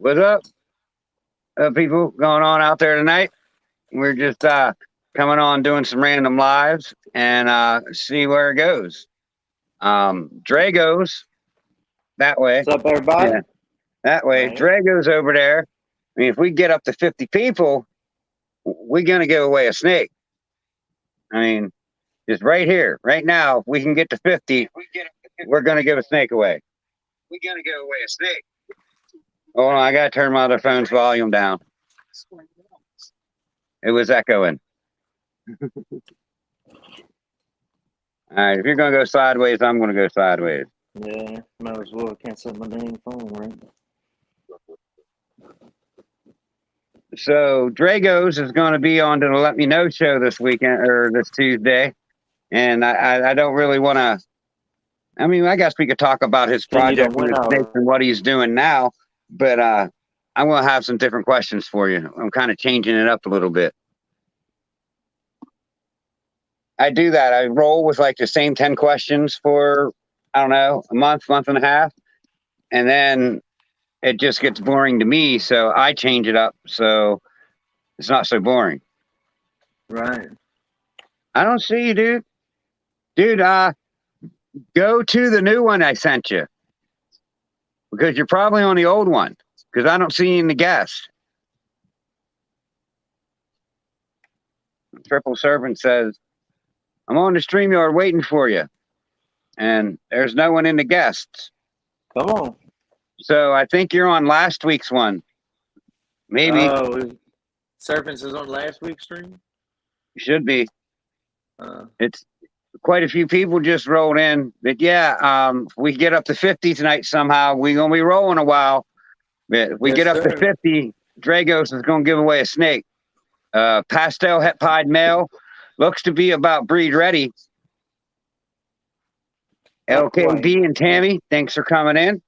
What's up, people going on out there tonight? We're just coming on doing some random lives and see where it goes. Drago's that way. What's up, everybody? Yeah, that way. Right. Drago's over there. I mean, if we get up to 50 people, we're going to give away a snake. I mean, just right here, right now, if we can get to 50, we're going to give a snake away. We're going to give away a snake. Hold on, I got to turn my other phone's volume down. It was echoing. All right, if you're going to go sideways, I'm going to go sideways. Yeah, might as well. Can't set my dang phone right. So Drago's is going to be on to the Let Me Know show this weekend or this Tuesday, and I don't really want to. I mean, I guess we could talk about his Can you project don't with win his out? snakes and what he's doing now, but I'm going to have some different questions for you. I'm kind of changing it up a little bit. I do that. I roll with like the same 10 questions for, I don't know, a month and a half. And then it just gets boring to me. So I change it up so it's not so boring. Right. I don't see you, dude. Dude, go to the new one I sent you. Because you're probably on the old one. Because I don't see you in the guest. Triple Servant says, I'm on the StreamYard waiting for you. And there's no one in the guests. Come on. So I think you're on last week's one. Maybe. Oh, Serpents is on last week's stream? You should be. It's quite a few people just rolled in. But yeah, if we get up to 50 tonight somehow, we're going to be rolling a while. But if we Yes, get up sir. to 50, Dragos is going to give away a snake. Pastel het pied male. Looks to be about breed ready. LKB and Tammy, thanks for coming in.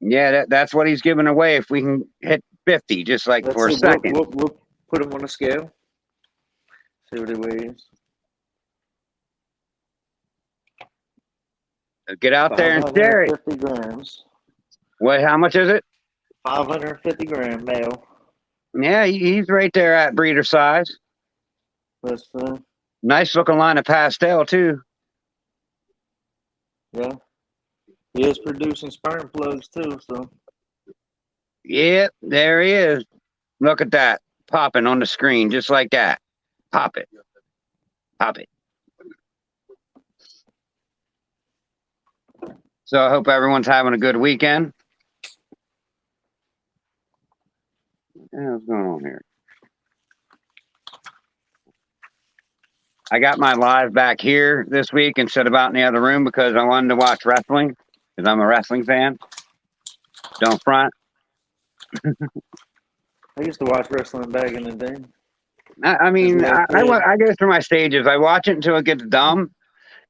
Yeah, that's what he's giving away if we can hit 50, just like Let's for a see, second. We'll put him on a scale. See what he weighs. Get out there and share it. 550 grams. What? How much is it? 550 gram male. Yeah, he's right there at breeder size. That's Nice looking line of pastel too. yeah. He is producing sperm plugs too, so. Yep, there he is. Look at that. Popping on the screen just like that. Pop it. Pop it. So I hope everyone's having a good weekend. What's going on here? I got my live back here this week instead of out in the other room because I wanted to watch wrestling because I'm a wrestling fan. Don't front. I used to watch wrestling back in the day. I mean, I go through my stages. I watch it until it gets dumb.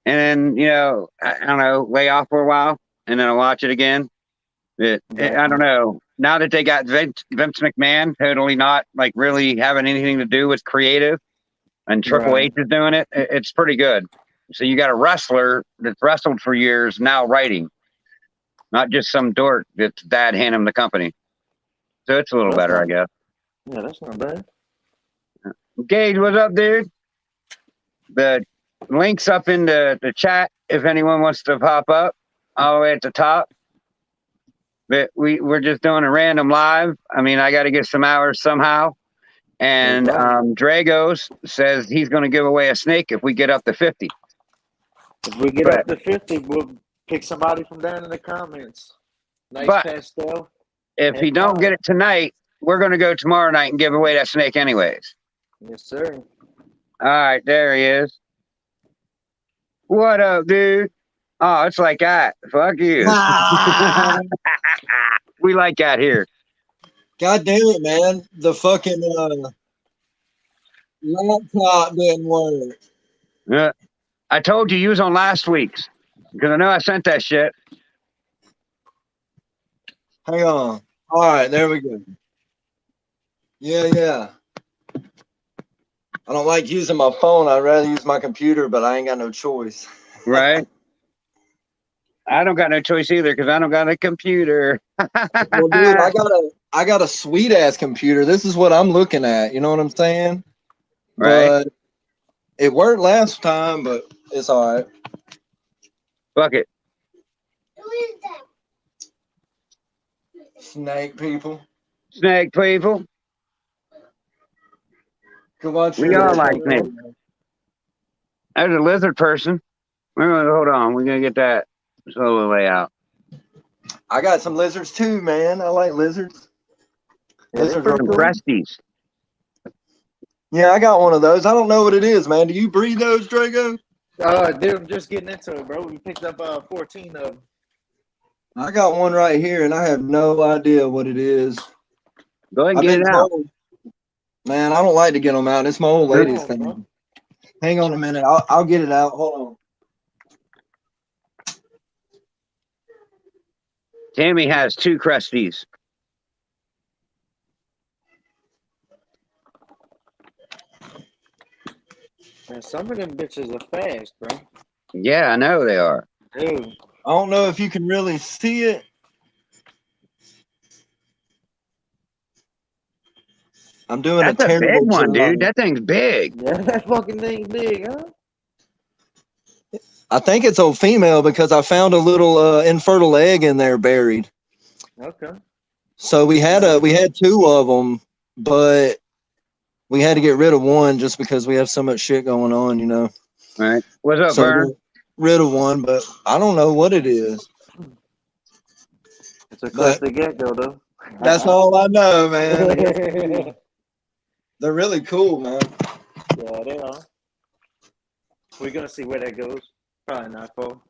And then, I don't know, lay off for a while and then I watch it again. I don't know. Now that they got Vince McMahon totally not like really having anything to do with creative and Triple H is doing it, it's pretty good. So you got a wrestler that's wrestled for years now writing, not just some dork that's dad hand him the company. So it's a little better, I guess. Yeah, that's not bad. Gage, what's up, dude? The link's up in the chat if anyone wants to pop up all the way at the top. But we're just doing a random live. I mean, I got to get some hours somehow. And Dragos says he's going to give away a snake if we get up to 50. If we get up to 50, we'll pick somebody from down in the comments. Nice pastel. If he don't get it tonight, we're going to go tomorrow night and give away that snake anyways. Yes, sir. All right, there he is. What up, dude? Oh, it's like that. Fuck you. We like that here. God damn it, man. The fucking laptop didn't work. Yeah. I told you was on last week's because I know I sent that shit. Hang on. All right, there we go. Yeah. I don't like using my phone. I'd rather use my computer, but I ain't got no choice. Right. I don't got no choice either because I don't got a computer. Well, dude, I got a sweet ass computer. This is what I'm looking at. You know what I'm saying? Right. But it worked last time, but it's all right. Fuck it. Snake people. Snake people. Go watch We your all like snakes. There's a lizard person. Hold on. We're going to get that solo layout. I got some lizards too, man. I like lizards. Lizards are Some cool. Presties. Yeah, I got one of those. I don't know what it is, man. Do you breed those, Drago? Dude, I'm just getting into it, bro. We picked up 14 of them. I got one right here, and I have no idea what it is. Go ahead and get it out. Man, I don't like to get them out. It's my old lady's on, thing. bro. Hang on a minute. I'll get it out. Hold on. Tammy has 2 Cresties. Man, some of them bitches are fast, bro. Yeah, I know they are. Dude. I don't know if you can really see it. I'm doing That's a a big terrible one, job. dude. That thing's big. Yeah, that fucking thing's big, huh? I think it's a female because I found a little infertile egg in there buried. Okay. So we had 2 of them, but we had to get rid of one just because we have so much shit going on, you know. All right. What's up, So Vern? rid of one, but I don't know what it is. It's a classic gecko, though. That's all I know, man. They're really cool, man. Yeah, they are. We're gonna see where that goes. Probably not, Paul.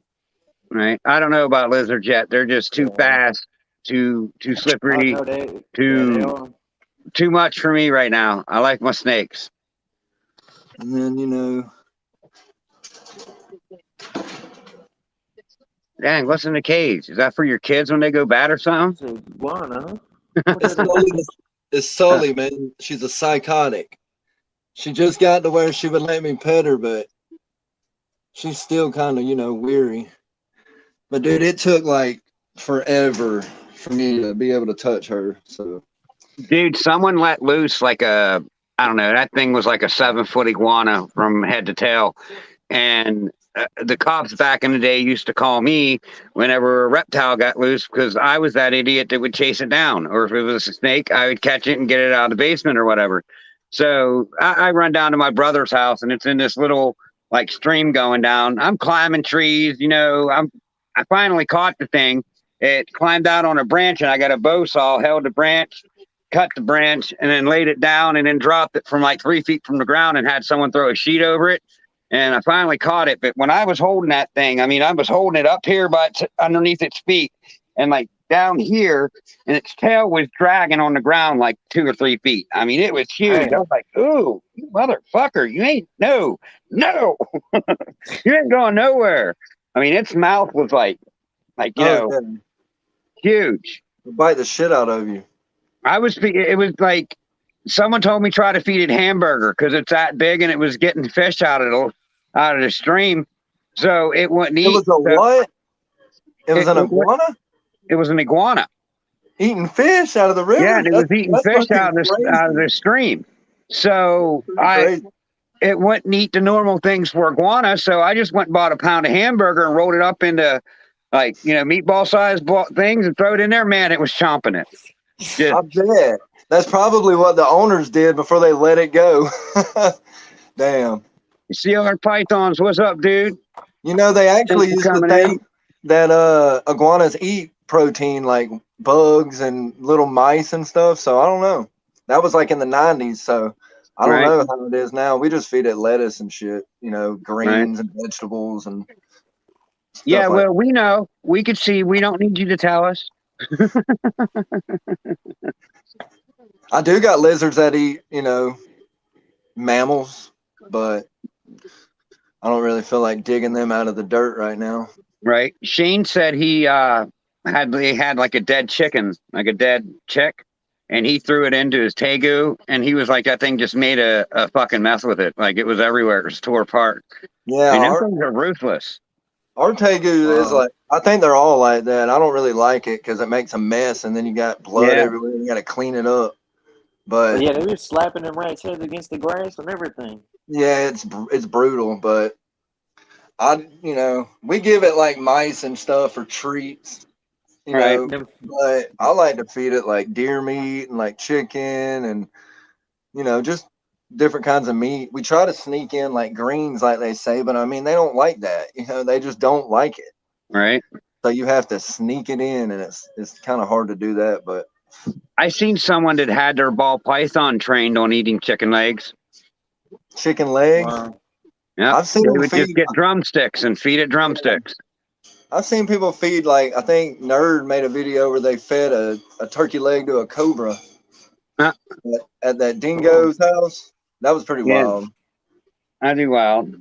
Right. I don't know about lizards yet. They're just too fast, too slippery, Oh, no, they too much for me right now. I like my snakes. And then, you know. Dang, what's in the cage? Is that for your kids when they go bad or something? It's a guana, huh? It's Sully, man. She's a psychotic. She just got to where she would let me pet her, but she's still kind of, you know, weary. But dude, it took like forever for me to be able to touch her. So, dude, someone let loose like I don't know, that thing was like a 7-foot iguana from head to tail. And the cops back in the day used to call me whenever a reptile got loose because I was that idiot that would chase it down. Or if it was a snake, I would catch it and get it out of the basement or whatever. So I run down to my brother's house and it's in this little like stream going down. I'm climbing trees, you know, I finally caught the thing. It climbed out on a branch and I got a bow saw, held the branch, cut the branch, and then laid it down and then dropped it from like 3 feet from the ground and had someone throw a sheet over it. And I finally caught it. But when I was holding that thing, I mean, I was holding it up here, but underneath its feet and like down here, and its tail was dragging on the ground like 2 or 3 feet. I mean, it was huge. I was like, ooh, you motherfucker, you ain't, no, you ain't going nowhere. I mean, its mouth was like, you know, huge. It'll bite the shit out of you. It was like someone told me try to feed it hamburger because it's that big and it was getting fish out of the stream. So it wouldn't eat. It was what? It was an iguana? It was an iguana. Eating fish out of the river? Yeah, and it was eating fish out of the stream. So it wouldn't eat the normal things for iguana. So I just went and bought a pound of hamburger and rolled it up into like, you know, meatball sized things and throw it in there. Man, it was chomping it. I bet. That's probably what the owners did before they let it go. Damn. You see our pythons? What's up, dude? You know, they actually used to think that iguanas eat protein like bugs and little mice and stuff. So I don't know. That was like in the 90s. So I don't know how it is now. We just feed it lettuce and shit, you know, greens and vegetables and yeah, well, we know. We could see. We don't need you to tell us. I do got lizards that eat, you know, mammals, but I don't really feel like digging them out of the dirt right now. Right. Shane said he had like a dead chicken, like a dead chick, and he threw it into his tegu, and he was like, that thing just made a fucking mess with it. Like it was everywhere. It was tore apart. Yeah. And them things are ruthless. Ortegu is like, I think they're all like that. I don't really like it because it makes a mess, and then you got blood everywhere. And you got to clean it up. But yeah, they were slapping them rats' heads against the grass and everything. Yeah, it's brutal, but we give it like mice and stuff or treats, know. But I like to feed it like deer meat and like chicken and just different kinds of meat. We try to sneak in like greens, like they say, but I mean they don't like that. They just don't like it. Right. So you have to sneak it in, and it's kind of hard to do that. But I seen someone that had their ball python trained on eating chicken legs. Chicken legs. Wow. Yeah, I've seen they them would just get drumsticks and feed it drumsticks. I've seen people feed, like, I think Nerd made a video where they fed a turkey leg to a cobra at that dingo's house. That was pretty wild. That'd be wild.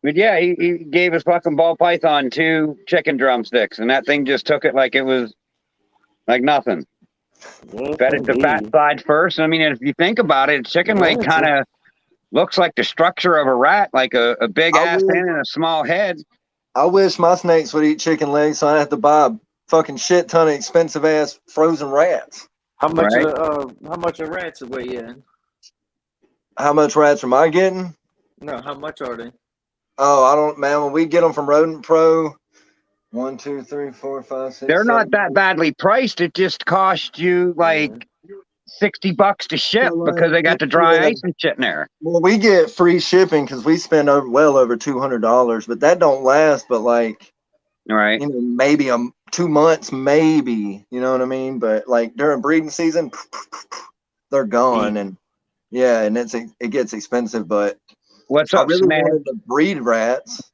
But yeah, he gave his fucking ball python 2 chicken drumsticks, and that thing just took it like it was like nothing. Yes, Fed it the fat side first. I mean, if you think about it, chicken leg kind of looks like the structure of a rat, like a big ass head and a small head. I wish my snakes would eat chicken legs, so I have to buy a fucking shit ton of expensive ass frozen rats. How much how much are rats weigh in? How much rats am I getting? No, how much are they? Oh, I don't, man. When we get them from Rodent Pro, 1, 2, 3, 4, 5, 6. They're not that badly priced. It just cost you like $60 to ship because they got the dry ice and shit in there. Well, we get free shipping because we spend well over $200, but that don't last. But like, maybe 2 months, maybe. You know what I mean? But like during breeding season, they're gone, and it gets expensive. But what's up, I really wanted to breed rats,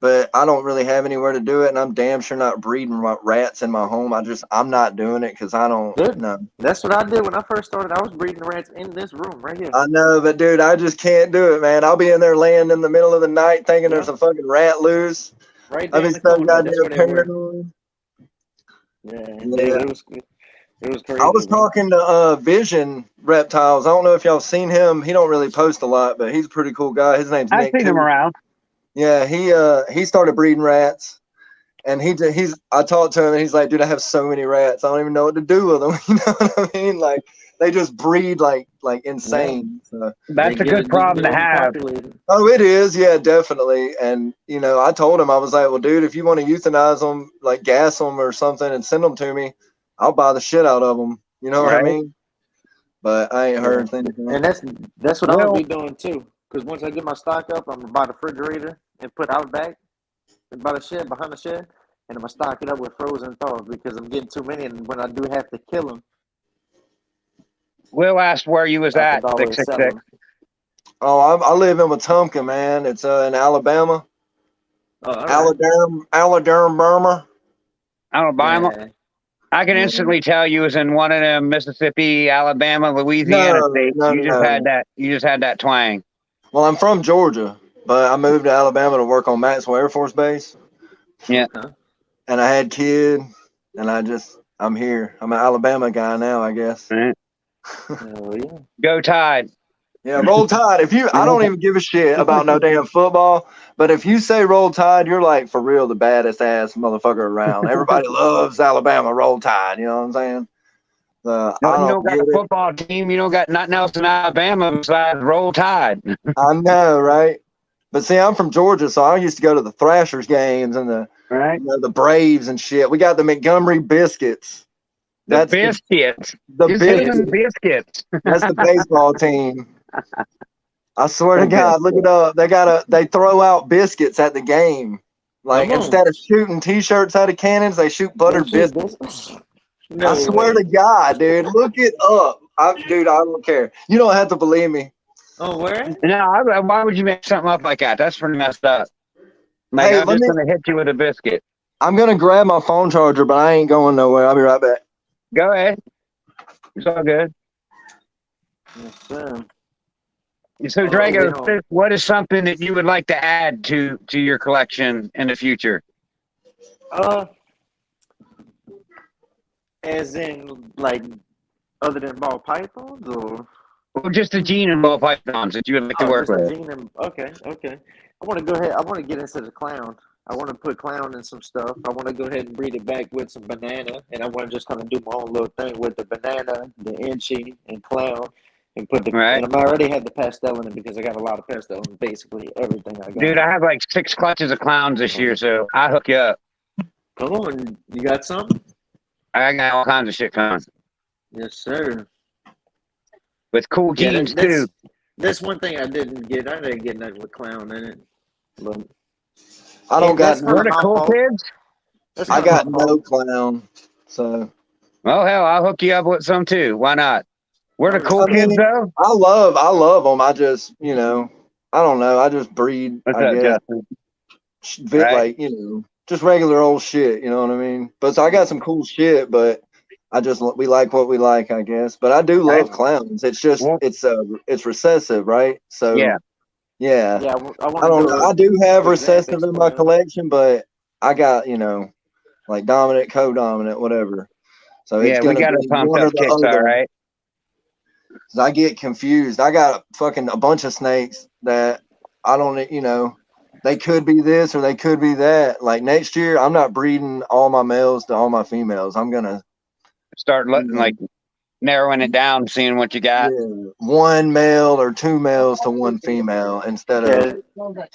but I don't really have anywhere to do it, and I'm damn sure not breeding rats in my home. I'm not doing it because I don't know. That's what I did when I first started. I was breeding rats in this room right here. I know, but dude, I just can't do it, man. I'll be in there laying in the middle of the night thinking there's a fucking rat loose. Right there. I've been so goddamn paranoid. It was crazy. I was talking to Vision Reptiles. I don't know if y'all seen him. He don't really post a lot, but he's a pretty cool guy. His name's Nick. I've seen him around. Yeah, he started breeding rats, and I talked to him, and he's like, dude, I have so many rats, I don't even know what to do with them. You know what I mean? Like they just breed like insane. So that's a good problem to have. Oh, it is, yeah, definitely. And I told him, I was like, well, dude, if you want to euthanize them, like gas them or something, and send them to me, I'll buy the shit out of them. You know what I mean? But I ain't heard things. And that's what I'll be doing too. Because once I get my stock up, I'm gonna buy the refrigerator and put out back and buy the shed behind the shed, and I'm gonna stock it up with frozen thaws because I'm getting too many. And when I do have to kill them, Will asked where you was at. 666. Oh, I live in Wetumpka, man. It's in Alabama. Alabama. Yeah. I can instantly tell you was in one of them Mississippi, Alabama, Louisiana states. You just had that twang. Well, I'm from Georgia, but I moved to Alabama to work on Maxwell Air Force Base. Yeah. And I had kid, and I'm here. I'm an Alabama guy now, I guess. Right. Go Tide. Yeah, roll Tide. I don't even give a shit about no damn football, but if you say roll Tide, you're like for real the baddest ass motherfucker around. Everybody loves Alabama, roll Tide. You know what I'm saying? You don't got a football team. You don't got nothing else in Alabama besides roll Tide. I know, right? But see, I'm from Georgia, so I used to go to the Thrashers games and the Braves and shit. We got the Montgomery Biscuits. That's biscuits. The biscuits. That's the baseball team. I swear to God, look it up. They throw out biscuits at the game. Like instead of shooting T-shirts out of cannons, they shoot buttered biscuits. I swear to God, dude, look it up. I don't care. You don't have to believe me. Oh, where? No, why would you make something up like that? That's pretty messed up. Like, I'm just gonna hit you with a biscuit. I'm gonna grab my phone charger, but I ain't going nowhere. I'll be right back. Go ahead. It's all good. Yes, sir. So, Drago, what is something that you would like to add to your collection in the future? As in, like, other than ball pythons, or just a gene and ball pythons that you would like to work with? Okay. I want to go ahead. I want to get into the clown I want to put clown in some stuff. I want to go ahead and breed it back with some banana, and I want to just kind of do my own little thing with the banana, the inchi, and clown, and put the. Right. And I already had the pastel in it because I got a lot of pastel in basically everything I got. Dude, I have like 6 clutches of clowns this year, so I'll hook you up. Come on, you got something? I got all kinds of shit coming. Yes, sir. With cool genes, too. That's one thing I didn't get. I didn't get nothing with clown in it. But I don't got We're the cool kids. I got no clown. So well, hell, I'll hook you up with some too. Why not? We're the cool kids, though. I love them. I just, I don't know. I just breed. What's I up, guess. Justin? Like just regular old shit. You know what I mean? But so I got some cool shit, but we like what we like, I guess. But I do love clowns. It's just it's recessive, right? So yeah. I don't know. I do have recessive in my collection, but I got like dominant, co-dominant, whatever. So it's gonna be one or the other. All right. I get confused. I got a bunch of snakes that I don't, they could be this or they could be that. Like next year, I'm not breeding all my males to all my females. I'm gonna start like narrowing it down, seeing what you got. Yeah, 1 male or 2 males to 1 female instead of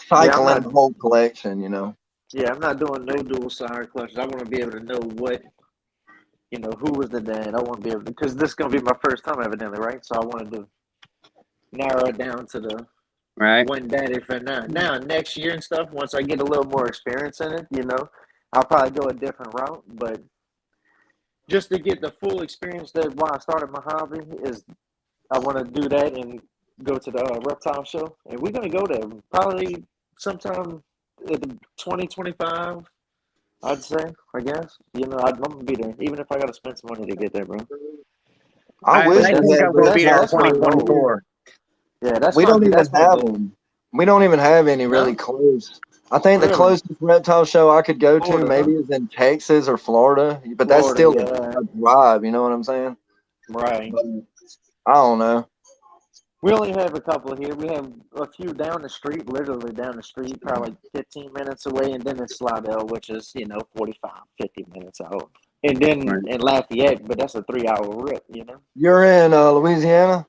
cycling the whole collection. Yeah, I'm not doing no dual sire clutches. I want to be able to know what, who was the dad. I want to be able to, because this is going to be my first time evidently, right? So I wanted to narrow it down to the one daddy for now. Now, next year and stuff, once I get a little more experience in it, I'll probably go a different route. But just to get the full experience that why I started my hobby is I want to do that and go to the reptile show. And we're going to go there probably sometime in 2025. I'd say, I guess. I'm gonna be there, even if I gotta spend some money to get there, bro. I wish I'm gonna be there in 2024. Yeah, that's we don't even have them. We don't even have any really close. I think the closest reptile show I could go to maybe is in Texas or Florida, but that's still a drive. You know what I'm saying? Right. But I don't know. We only have a couple here. We have a few down the street, literally down the street, probably like 15 minutes away, and then in Slidell, which is, 45, 50 minutes out. And then in Lafayette, but that's a 3-hour rip, You're in Louisiana?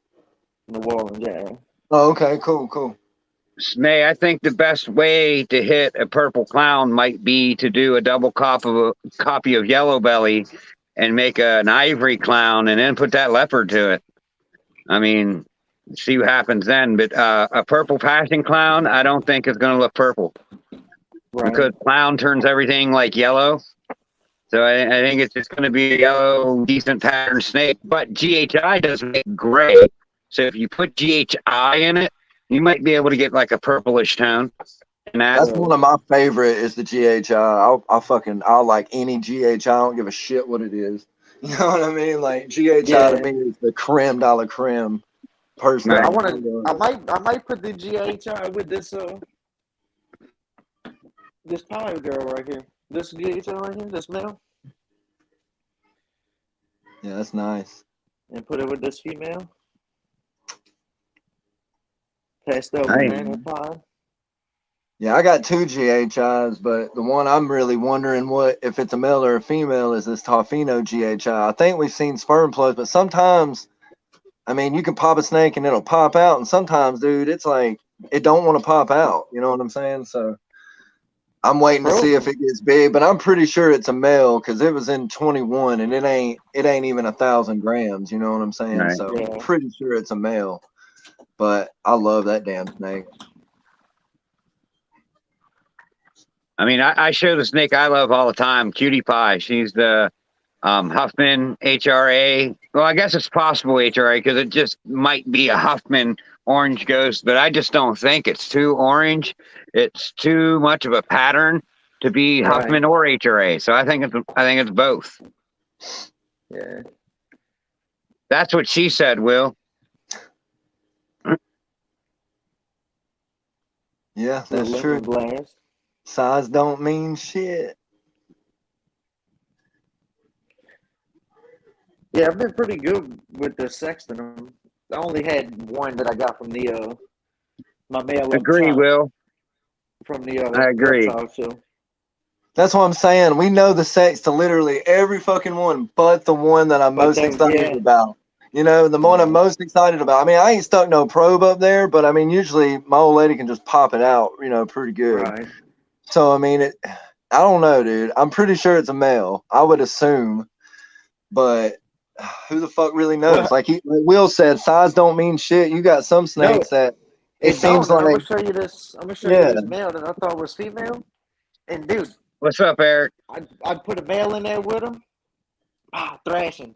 New Orleans, yeah. Oh, okay, cool. Snay, I think the best way to hit a purple clown might be to do a double copy of Yellow Belly and make an ivory clown and then put that leopard to it. I mean, see what happens then. But a purple passion clown, I don't think is going to look purple. Right. Because clown turns everything like yellow. So I think it's just going to be a yellow, decent pattern snake. But GHI does make gray. So if you put GHI in it, you might be able to get like a purplish tone. And that's one of my favorite is the GHI. I'll like any GHI. I don't give a shit what it is. You know what I mean? Like GHI to me is the creme de la creme. Personally, I might put the GHI with this pie girl right here. This GHI right here, this male. Yeah, that's nice. And put it with this female. Pastel banana pie. Yeah, I got 2 GHIs, but the one I'm really wondering if it's a male or a female is this Tofino GHI. I think we've seen sperm plugs, but sometimes, I mean, you can pop a snake and it'll pop out, and sometimes, dude, it's like it don't want to pop out. You know what I'm saying? So I'm waiting to see if it gets big, but I'm pretty sure it's a male because it was in 21 and it ain't even 1,000 grams. You know what I'm saying? Right. So I'm pretty sure it's a male. But I love that damn snake. I mean, I show the snake I love all the time, Cutie Pie. She's the Huffman HRA. Well, I guess it's possible HRA because it just might be a Huffman orange ghost, but I just don't think it's too orange. It's too much of a pattern to be Huffman or HRA. So I think it's both. Yeah. That's what she said, Will. Yeah, that's true. Blast. Size don't mean shit. Yeah, I've been pretty good with the sexton. I only had one that I got from the my male. Agree, Will. From the I agree. show. That's what I'm saying. We know the sex to literally every fucking one, but the one that I'm most excited about. You know, the one I'm most excited about. I mean, I ain't stuck no probe up there, but I mean, usually my old lady can just pop it out, you know, pretty good. Right. So, I mean, I don't know, dude. I'm pretty sure it's a male. I would assume, but who the fuck really knows? Like Will said, size don't mean shit. You got some snakes that it seems like. I'm gonna show you this. I'm gonna show you this male that I thought was female. And dude, what's up, Eric? I'd put a male in there with him. Thrashing.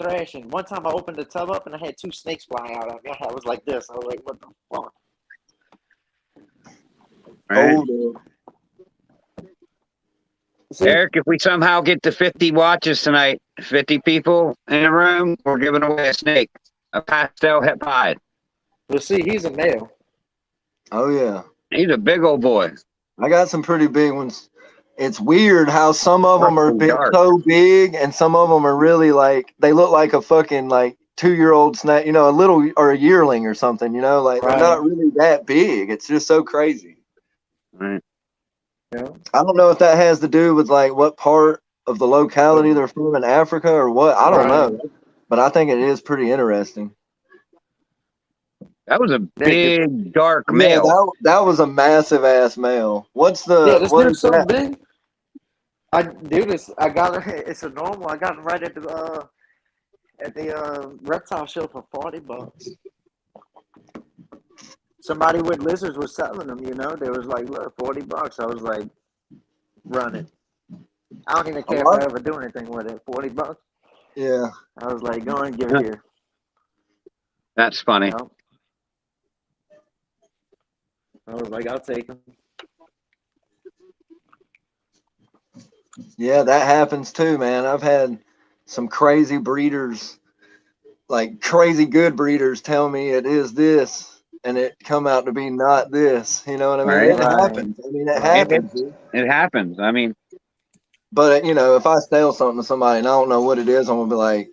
One time I opened the tub up and I had 2 snakes flying out at me. I was like this. I was like, what the fuck? Right. Oh, Eric, if we somehow get to 50 watches tonight, 50 people in a room, we're giving away a snake, a pastel het pied. Well, see, he's a male. Oh, yeah. He's a big old boy. I got some pretty big ones. It's weird how some of them are so big and some of them are really like, they look like a fucking like 2-year-old snake, you know, a little or a yearling or something, you know, like they're not really that big. It's just so crazy. Right. Yeah. I don't know if that has to do with like what part of the locality they're from in Africa or what. I don't know, but I think it is pretty interesting. That was a big, dark male. Yeah, that was a massive ass male. What's the? Yeah, this dude's so that? big. I got it. It's a normal. I got it right at the reptile show for $40. Somebody with lizards was selling them. You know, they was like, look, $40. I was like, run it. I don't even care if I ever do anything with it. $40. Yeah. I was like, go and give it here. That's funny. You know? I was like, I'll take them. Yeah, that happens too, man. I've had some crazy breeders, like crazy good breeders, tell me it is this, and it come out to be not this. You know what I mean? It happens. I mean, it happens. It happens. I mean, but you know, if I sell something to somebody and I don't know what it is, I'm gonna be like,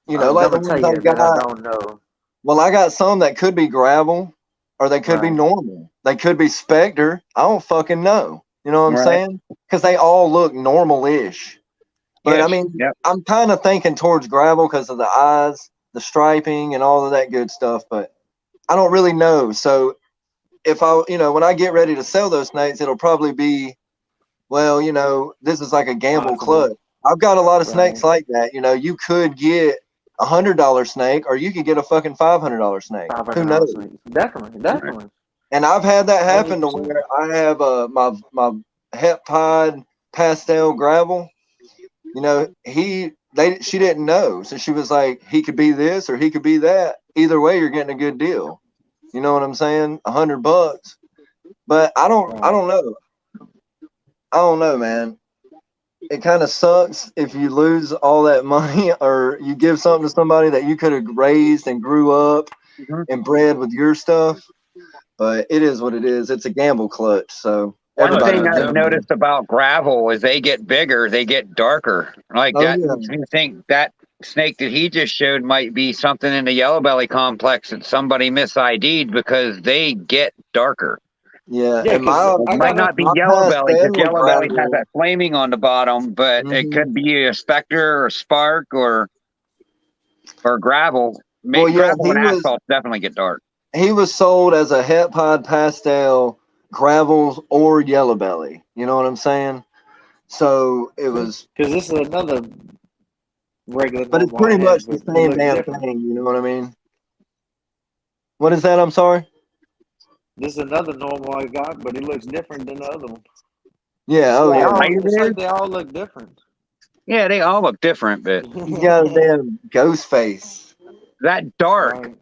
you know, like the ones I got. I don't know. Well, I got some that could be gravel, or they could be normal. They could be specter. I don't fucking know. You know what I'm saying? Because they all look normal-ish. But, I mean, I'm kind of thinking towards gravel because of the eyes, the striping, and all of that good stuff. But I don't really know. So if I, you know, when I get ready to sell those snakes, it'll probably be, well, you know, this is like a gamble clutch. I've got a lot of snakes like that. You know, you could get $100 snake, or you could get a fucking $500 snake. Who knows? Definitely. And I've had that happen 100%. To where I have my het pied pastel gravel. You know, she didn't know, so she was like, he could be this or he could be that. Either way, you're getting a good deal. You know what I'm saying? $100. But I don't know. I don't know, man. It kind of sucks if you lose all that money or you give something to somebody that you could have raised and grew up and bred with your stuff. But it is what it is. It's a gamble clutch. So one thing I've noticed about gravel is they get bigger, they get darker. Like that makes me think that snake that he just showed might be something in the yellow belly complex that somebody misid'd because they get darker. Yeah, it might not be yellow belly because yellow belly has that flaming on the bottom, but it could be a specter or spark or gravel. Gravel and asphalt definitely get dark. He was sold as a het pied pastel, gravels, or yellow belly. You know what I'm saying? So it was because this is another regular. But it's pretty much the same damn thing. You know what I mean? What is that? I'm sorry. This is another normal I got, but it looks different than the other one. Yeah. Oh yeah. It's like they all look different. Yeah, they all look different, but he's got a damn ghost face. That dark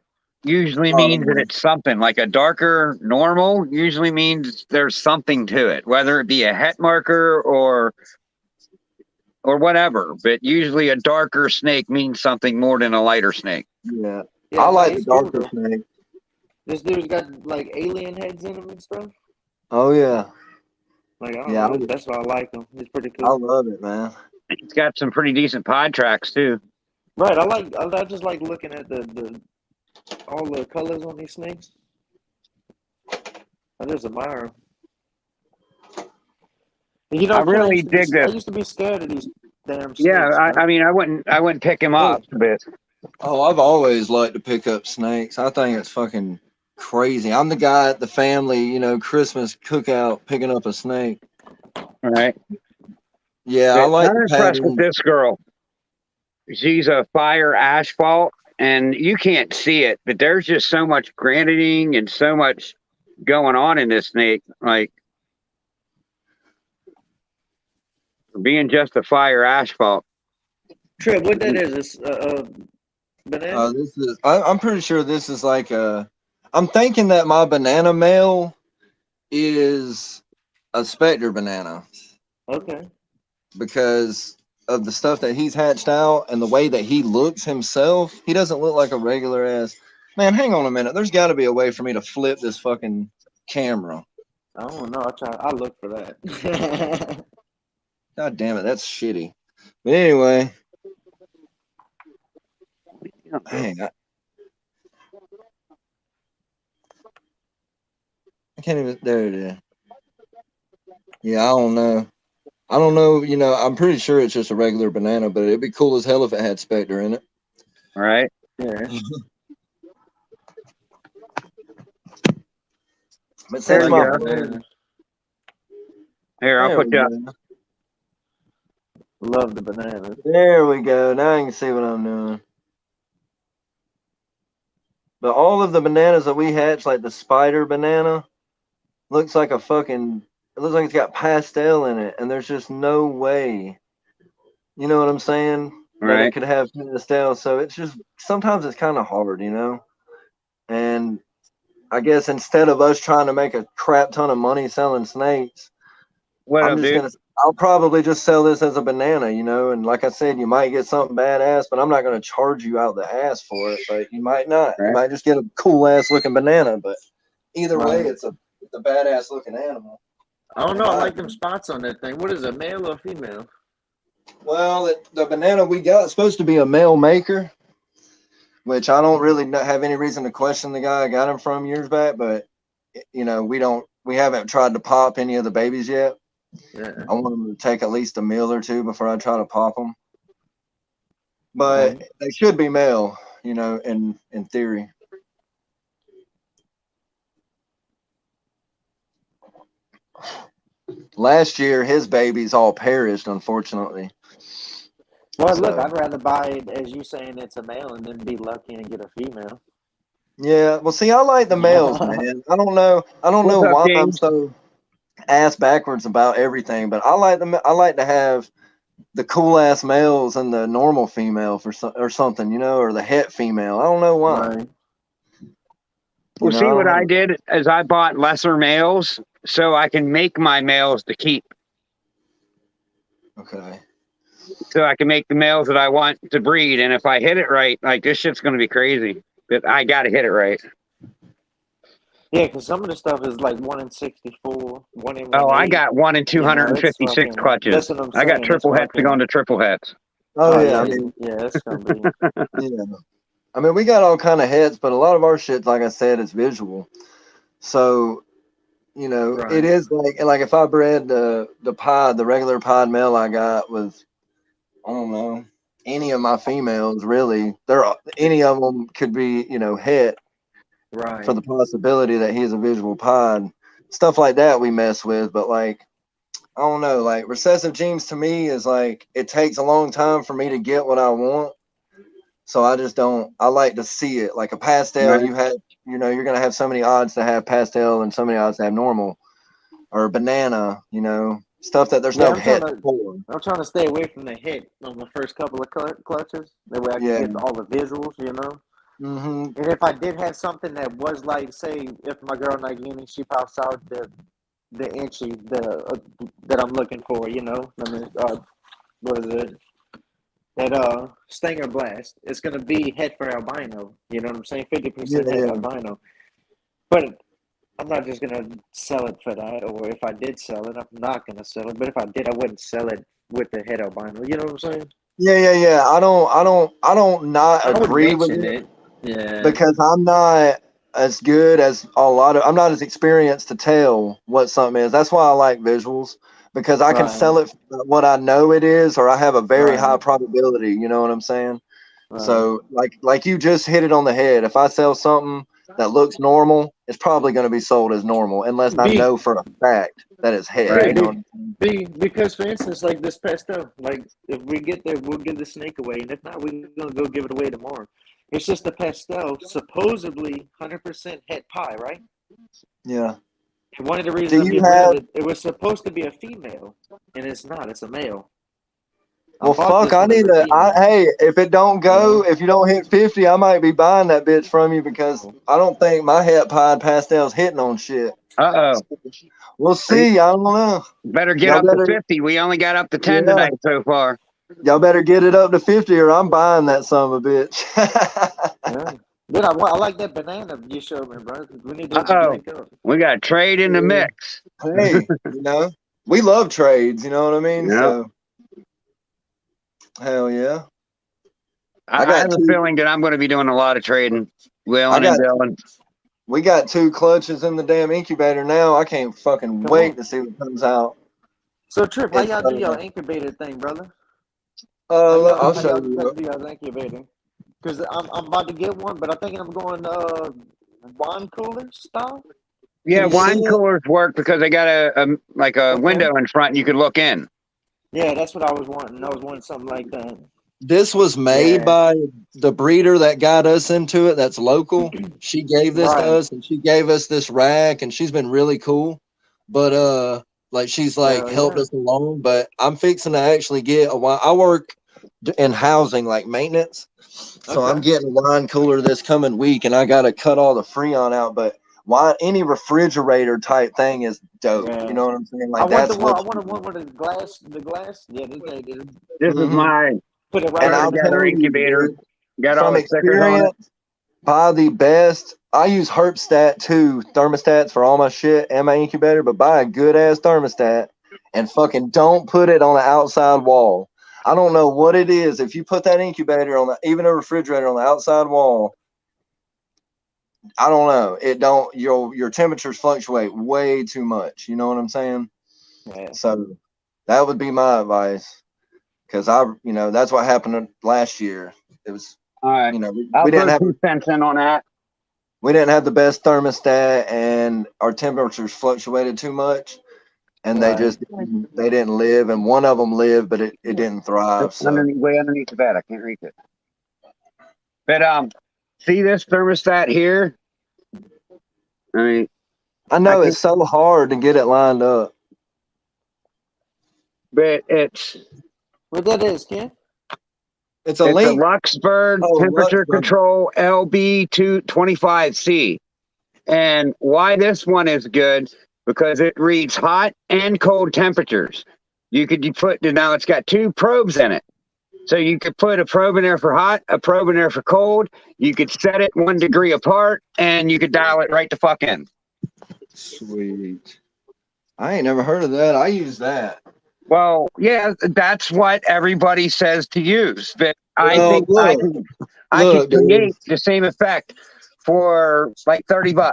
usually means that it's something like a darker normal usually means there's something to it, whether it be a het marker or whatever. But usually a darker snake means something more than a lighter snake. Yeah, I like the darker snake. This dude's got like alien heads in him and stuff. Oh yeah. Like I don't know, that's why I like him. He's pretty cool. I love it, man. He's got some pretty decent pod tracks too. Right, I just like looking at the all the colors on these snakes. I just admire them. You know, I Ken, really dig I this. used to be scared of these damn Yeah, snakes, man. I mean, I wouldn't pick him up, but Oh, I've always liked to pick up snakes. I think it's fucking crazy. I'm the guy at the family, Christmas cookout picking up a snake. right. Yeah, I But like I'm the impressed with pattern. this girl. She's a fire asphalt, and you can't see it, but there's just so much graniting and so much going on in this snake. Like being just a fire asphalt. Trip, what that is banana? I'm pretty sure this is like I'm thinking that my banana male is a specter banana Okay. because of the stuff that he's hatched out and the way that he looks himself. He doesn't look like a regular ass man. Hang on a minute. There's got to be a way for me to flip this fucking camera. I don't know. I look for that. God damn it, that's shitty. But anyway, dang, I can't even. There it is. Yeah, I don't know. I don't know. I'm pretty sure it's just a regular banana, but it'd be cool as hell if it had Spectre in it. Right. Yeah. But There since you my go. phone, Here, I'll there put we you up. go. Love the bananas. There we go. Now I can see what I'm doing. But all of the bananas that we hatch, like the spider banana, looks like a fucking. It looks like it's got pastel in it, and there's just no way. You know what I'm saying? That it Right. could have pastel. So it's just sometimes it's kind of hard, And I guess instead of us trying to make a crap ton of money selling snakes, What I'm up, just dude? I'll probably just sell this as a banana, and like I said, you might get something badass, but I'm not going to charge you out the ass for it, but you might not. You Right. might just get a cool ass looking banana, but either way, Right. it's a badass looking animal. I don't know. I like them spots on that thing. What is it, male or female? Well, the banana we got is supposed to be a male maker, which I don't really have any reason to question the guy I got him from years back, but we haven't tried to pop any of the babies yet. Yeah. I want them to take at least a meal or two before I try to pop them. But they should be male, in theory. Last year, his babies all perished, unfortunately. Well, look, I'd rather buy it as you saying it's a male and then be lucky and get a female. Yeah, well, see, I like the males, man. I don't know why I'm so ass backwards about everything, but I like to have the cool ass males and the normal female or something, or the het female. I don't know why. Right. Well, see, what I did is I bought lesser males so I can make my males to keep. Okay. So I can make the males that I want to breed, and if I hit it right, like this shit's going to be crazy. But I got to hit it right. Yeah, because some of the stuff is like 1 in 64, 1 in 1. Oh, I got 1 in 256 clutches. That's what I'm saying. I got triple hets to go into triple hets. Oh yeah, it's gonna be. Yeah, I mean we got all kind of heads, but a lot of our shit, like I said, is visual. So, it is like if I bred the regular pod male I got with, I don't know, any of my females really. Any of them could be, het. Right. For the possibility that he's a visual pod. Stuff like that we mess with, but like, I don't know, like recessive genes to me is like, it takes a long time for me to get what I want. So I just don't, I like to see it. Like a pastel, Right. you're going to have so many odds to have pastel and so many odds to have normal. Or a banana, stuff that there's no het for. I'm trying to stay away from the hit on the first couple of clutches. That way I can get all the visuals, Mm-hmm. And if I did have something that was like, say, if my girl Nagini, she pops out the inchy that I'm looking for, I mean, what is it? That Stinger Blast. It's gonna be head for albino. You know what I'm saying? 50% head albino. But I'm not just gonna sell it for that. Or if I did sell it, I'm not gonna sell it. But if I did, I wouldn't sell it with the head albino. You know what I'm saying? Yeah. I don't not agree with it. Yeah. Because I'm not as good as I'm not as experienced to tell what something is. That's why I like visuals. because I can sell it for what I know it is, or I have a very high probability. You know what I'm saying? Right. So like you just hit it on the head. If I sell something that looks normal, it's probably going to be sold as normal, unless I know for a fact that it's head. Right. You know? Because for instance, like this pesto, like if we get there, we'll give the snake away, and if not, we're gonna go give it away tomorrow. It's just a pesto, supposedly 100% het pie, right? Yeah. And one of the reasons it was supposed to be a female, and it's not. It's a male. Well, fuck, I need hey, if it don't go, if you don't hit 50, I might be buying that bitch from you, because I don't think my het pie pastel's hitting on shit. Uh-oh. We'll see. I don't know. Better get up to 50. We only got up to 10 tonight so far. Y'all better get it up to 50 or I'm buying that son of a bitch. Dude, I like that banana you showed me, bro. We need to drink up. We got trade in the mix. Hey, we love trades, you know what I mean? Yep. So, hell yeah. I have a feeling that I'm going to be doing a lot of trading. Will and Dylan. We got 2 clutches in the damn incubator now. I can't fucking wait to see what comes out. So, Trip, how y'all do your incubator thing, brother? I'll show you. Do y'all's incubator? Because I'm about to get one, but I'm thinking I'm going wine cooler style. Yeah, wine coolers work because they got a window in front and you could look in. Yeah, that's what I was wanting. I was wanting something like that. This was made by the breeder that got us into it. That's local. She gave this to us, and she gave us this rack, and she's been really cool. But she's helped us along. But I'm fixing to actually get a wine. I work in housing, like maintenance, so I'm getting a wine cooler this coming week, and I got to cut all the Freon out. But any refrigerator type thing is dope. You know what I'm saying? Like I want one with the glass. The glass. Yeah, this is mine. Put it right I'll tell you, incubator. Got all the stickers on it. Buy the best. I use Herpstat 2 thermostats for all my shit and my incubator, but buy a good ass thermostat and fucking don't put it on the outside wall. I don't know what it is. If you put that incubator on even a refrigerator on the outside wall, I don't know. It don't. Your temperatures fluctuate way too much. You know what I'm saying? Yeah. So that would be my advice. Because that's what happened last year. It was, all right. We didn't have 2 cents in on that. We didn't have the best thermostat, and our temperatures fluctuated too much, and they didn't live. And one of them lived, but it didn't thrive. So. Way underneath the bed, I can't reach it. But see this thermostat here? I know it's so hard to get it lined up, but it's. What that is, Ken? It's a Luxburg temperature control LB225C. And why this one is good, because it reads hot and cold temperatures. Now it's got 2 probes in it. So you could put a probe in there for hot, a probe in there for cold. You could set it 1 degree apart, and you could dial it right the fuck in. Sweet. I ain't never heard of that. I use that. Well, yeah, that's what everybody says to use. But I think I can create the same effect for like $30.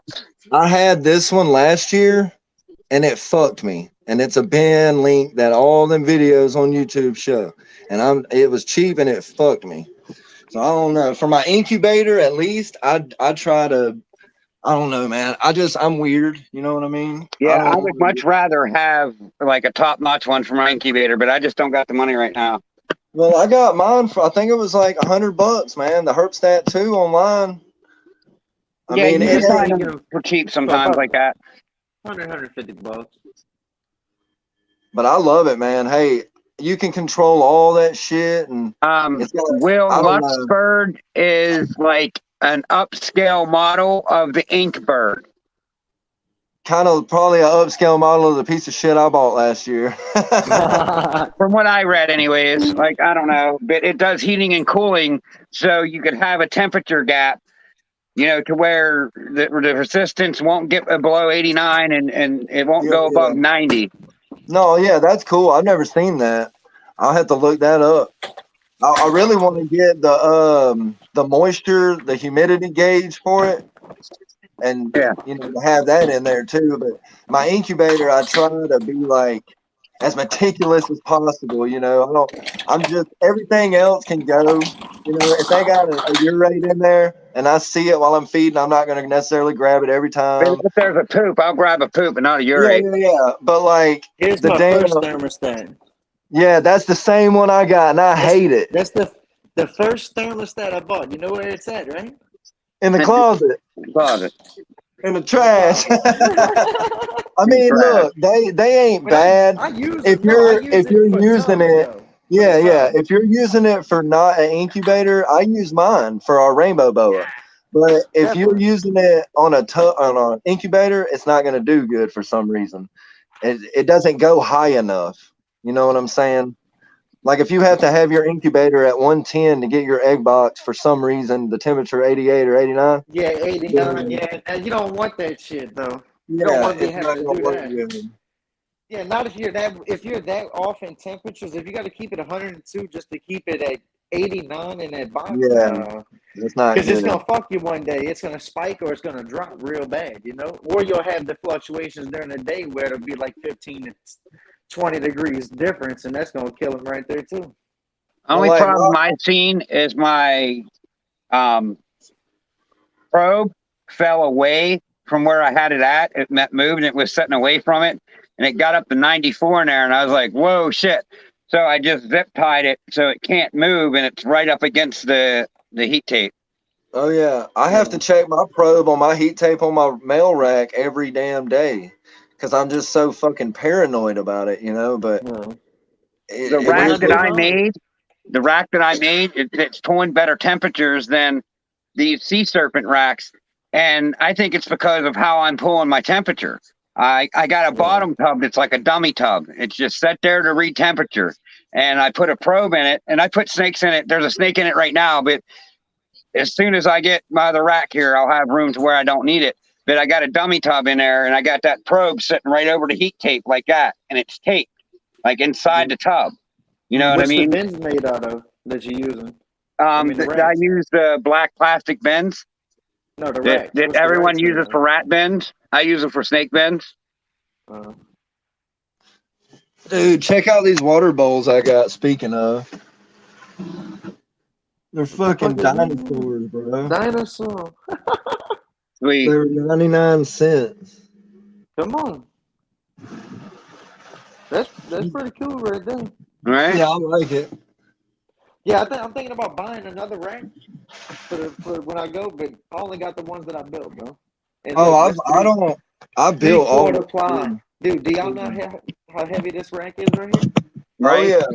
I had this one last year, and it fucked me. And it's a band link that all them videos on YouTube show. And it was cheap, and it fucked me. So I don't know. For my incubator, at least, I try to. I don't know, man. I'm weird. You know what I mean? Yeah, I would much rather have like a top-notch one for my incubator, but I just don't got the money right now. Well, I got mine for, I think it was like $100, man. The Herpstat 2 online. I mean, you can find them for cheap sometimes like that. $150. But I love it, man. Hey, you can control all that shit. And Luxburg is like an upscale model of the Inkbird. Kind of probably an upscale model of the piece of shit I bought last year. From what I read anyways, like, I don't know, but it does heating and cooling, so you could have a temperature gap, to where the resistance won't get below 89 and it won't go above 90. No, yeah, that's cool. I've never seen that. I'll have to look that up. I really want to get the moisture, the humidity gauge for it, and have that in there too. But my incubator, I try to be like as meticulous as possible. You know, I'm just everything else can go. You know, if they got a urate in there and I see it while I'm feeding, I'm not going to necessarily grab it every time. If there's a poop, I'll grab a poop, but not a urate. Yeah. But like, here's my first thermostat. Yeah, that's the same one I got, and I hate it. That's the first thermostat I bought. You know where it's at, right? In the closet. In the trash. I mean, look, they ain't bad. If you're using it, if you're using it for not an incubator, I use mine for our rainbow boa. But if you're using it on an incubator, it's not going to do good for some reason. It doesn't go high enough. You know what I'm saying? Like if you have to have your incubator at 110 to get your egg box for some reason, the temperature 88 or 89. Yeah, 89. Yeah, and you don't want that shit though. You don't want to be having to do that. Yeah, not if you're that off in temperatures. If you got to keep it 102 just to keep it at 89 in that box, that's not because it's gonna fuck you one day. It's gonna spike or it's gonna drop real bad, you know. Or you'll have the fluctuations during the day where it'll be like 15 to 20 degrees difference, and that's gonna kill them right there too. Only problem I've seen is my probe fell away from where I had it at. It moved and it was sitting away from it, and it got up to 94 in there, and I was like, whoa, shit. So I just zip tied it so it can't move, and it's right up against the heat tape. Oh, yeah. I have to check my probe on my heat tape on my mail rack every damn day because I'm just so fucking paranoid about it, you know? But the rack that I made, it's pulling better temperatures than these sea serpent racks. And I think it's because of how I'm pulling my temperature. I got a bottom tub that's like a dummy tub. It's just set there to read temperature. And I put a probe in it, and I put snakes in it. There's a snake in it right now, but as soon as I get my other rack here, I'll have room to where I don't need it. But I got a dummy tub in there, and I got that probe sitting right over the heat tape like that, and it's taped like inside the tub. You know what I mean? What's the bins made out of that you're using? I use the black plastic bins. No, the racks. That everyone uses for rat bins. I use them for snake bins. Dude, check out these water bowls I got. Speaking of, they're fucking dinosaurs, bro. Dinosaur. Sweet. They're 99 cents. Come on. That's pretty cool right there. Right? Yeah, I like it. Yeah, I'm thinking about buying another rack for when I go, but I only got the ones that I built, bro. And I built all the ply. Dude, do y'all know how heavy this rack is right here? Right. Oh, yeah.